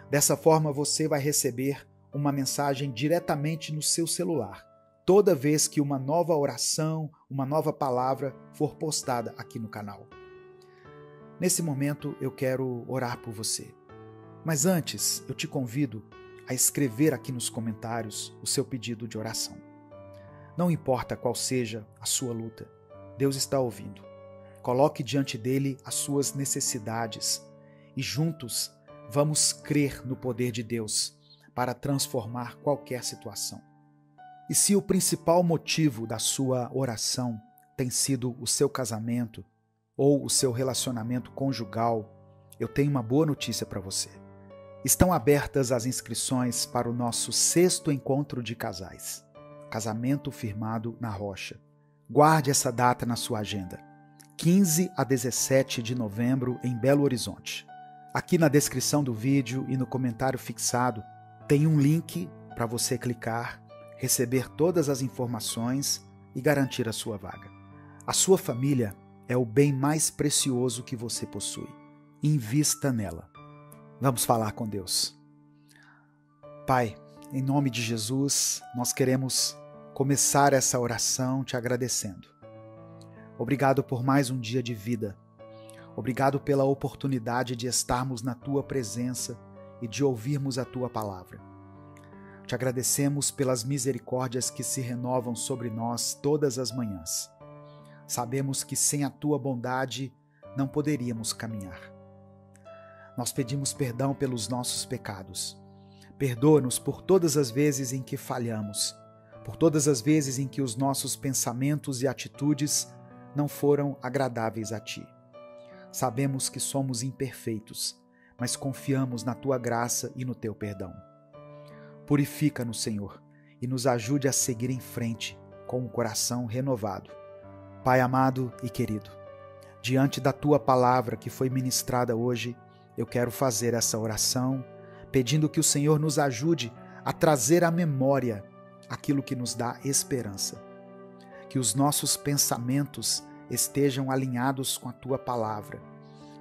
Dessa forma você vai receber uma mensagem diretamente no seu celular, toda vez que uma nova oração, uma nova palavra for postada aqui no canal. Nesse momento eu quero orar por você. Mas antes, eu te convido a escrever aqui nos comentários o seu pedido de oração. Não importa qual seja a sua luta, Deus está ouvindo. Coloque diante dele as suas necessidades e juntos vamos crer no poder de Deus para transformar qualquer situação. E se o principal motivo da sua oração tem sido o seu casamento ou o seu relacionamento conjugal, eu tenho uma boa notícia para você. Estão abertas as inscrições para o nosso 6º encontro de casais, Casamento Firmado na Rocha. Guarde essa data na sua agenda, 15 a 17 de novembro em Belo Horizonte. Aqui na descrição do vídeo e no comentário fixado tem um link para você clicar, receber todas as informações e garantir a sua vaga. A sua família é o bem mais precioso que você possui. Invista nela. Vamos falar com Deus. Pai, em nome de Jesus, nós queremos começar essa oração te agradecendo. Obrigado por mais um dia de vida. Obrigado pela oportunidade de estarmos na Tua presença e de ouvirmos a Tua palavra. Te agradecemos pelas misericórdias que se renovam sobre nós todas as manhãs. Sabemos que sem a Tua bondade não poderíamos caminhar. Nós pedimos perdão pelos nossos pecados. Perdoa-nos por todas as vezes em que falhamos, por todas as vezes em que os nossos pensamentos e atitudes não foram agradáveis a Ti. Sabemos que somos imperfeitos, mas confiamos na Tua graça e no Teu perdão. Purifica-nos, Senhor, e nos ajude a seguir em frente com um coração renovado. Pai amado e querido, diante da Tua palavra que foi ministrada hoje, eu quero fazer essa oração, pedindo que o Senhor nos ajude a trazer à memória aquilo que nos dá esperança. Que os nossos pensamentos estejam alinhados com a Tua palavra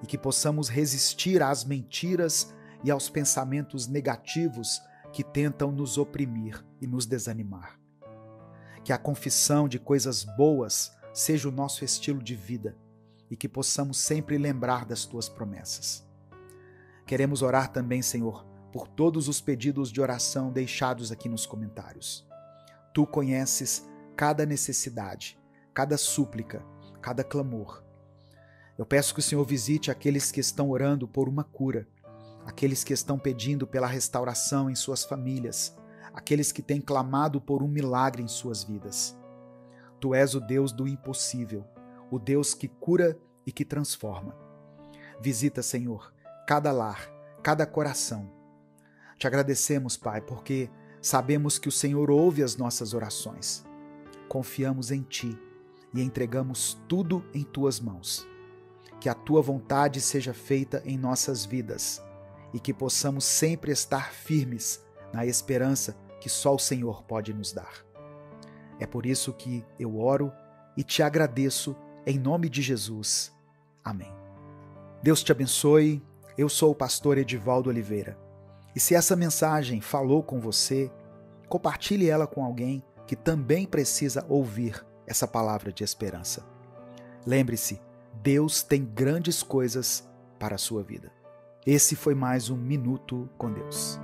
e que possamos resistir às mentiras e aos pensamentos negativos que tentam nos oprimir e nos desanimar. Que a confissão de coisas boas seja o nosso estilo de vida e que possamos sempre lembrar das tuas promessas. Queremos orar também, Senhor, por todos os pedidos de oração deixados aqui nos comentários. Tu conheces cada necessidade, cada súplica, cada clamor. Eu peço que o Senhor visite aqueles que estão orando por uma cura, aqueles que estão pedindo pela restauração em suas famílias, aqueles que têm clamado por um milagre em suas vidas. Tu és o Deus do impossível, o Deus que cura e que transforma. Visita, Senhor, cada lar, cada coração. Te agradecemos, Pai, porque sabemos que o Senhor ouve as nossas orações. Confiamos em Ti e entregamos tudo em Tuas mãos. Que a Tua vontade seja feita em nossas vidas e que possamos sempre estar firmes na esperança que só o Senhor pode nos dar. É por isso que eu oro e te agradeço em nome de Jesus. Amém. Deus te abençoe. Eu sou o pastor Edivaldo Oliveira. E se essa mensagem falou com você, compartilhe ela com alguém que também precisa ouvir essa palavra de esperança. Lembre-se, Deus tem grandes coisas para a sua vida. Esse foi mais um Minuto com Deus.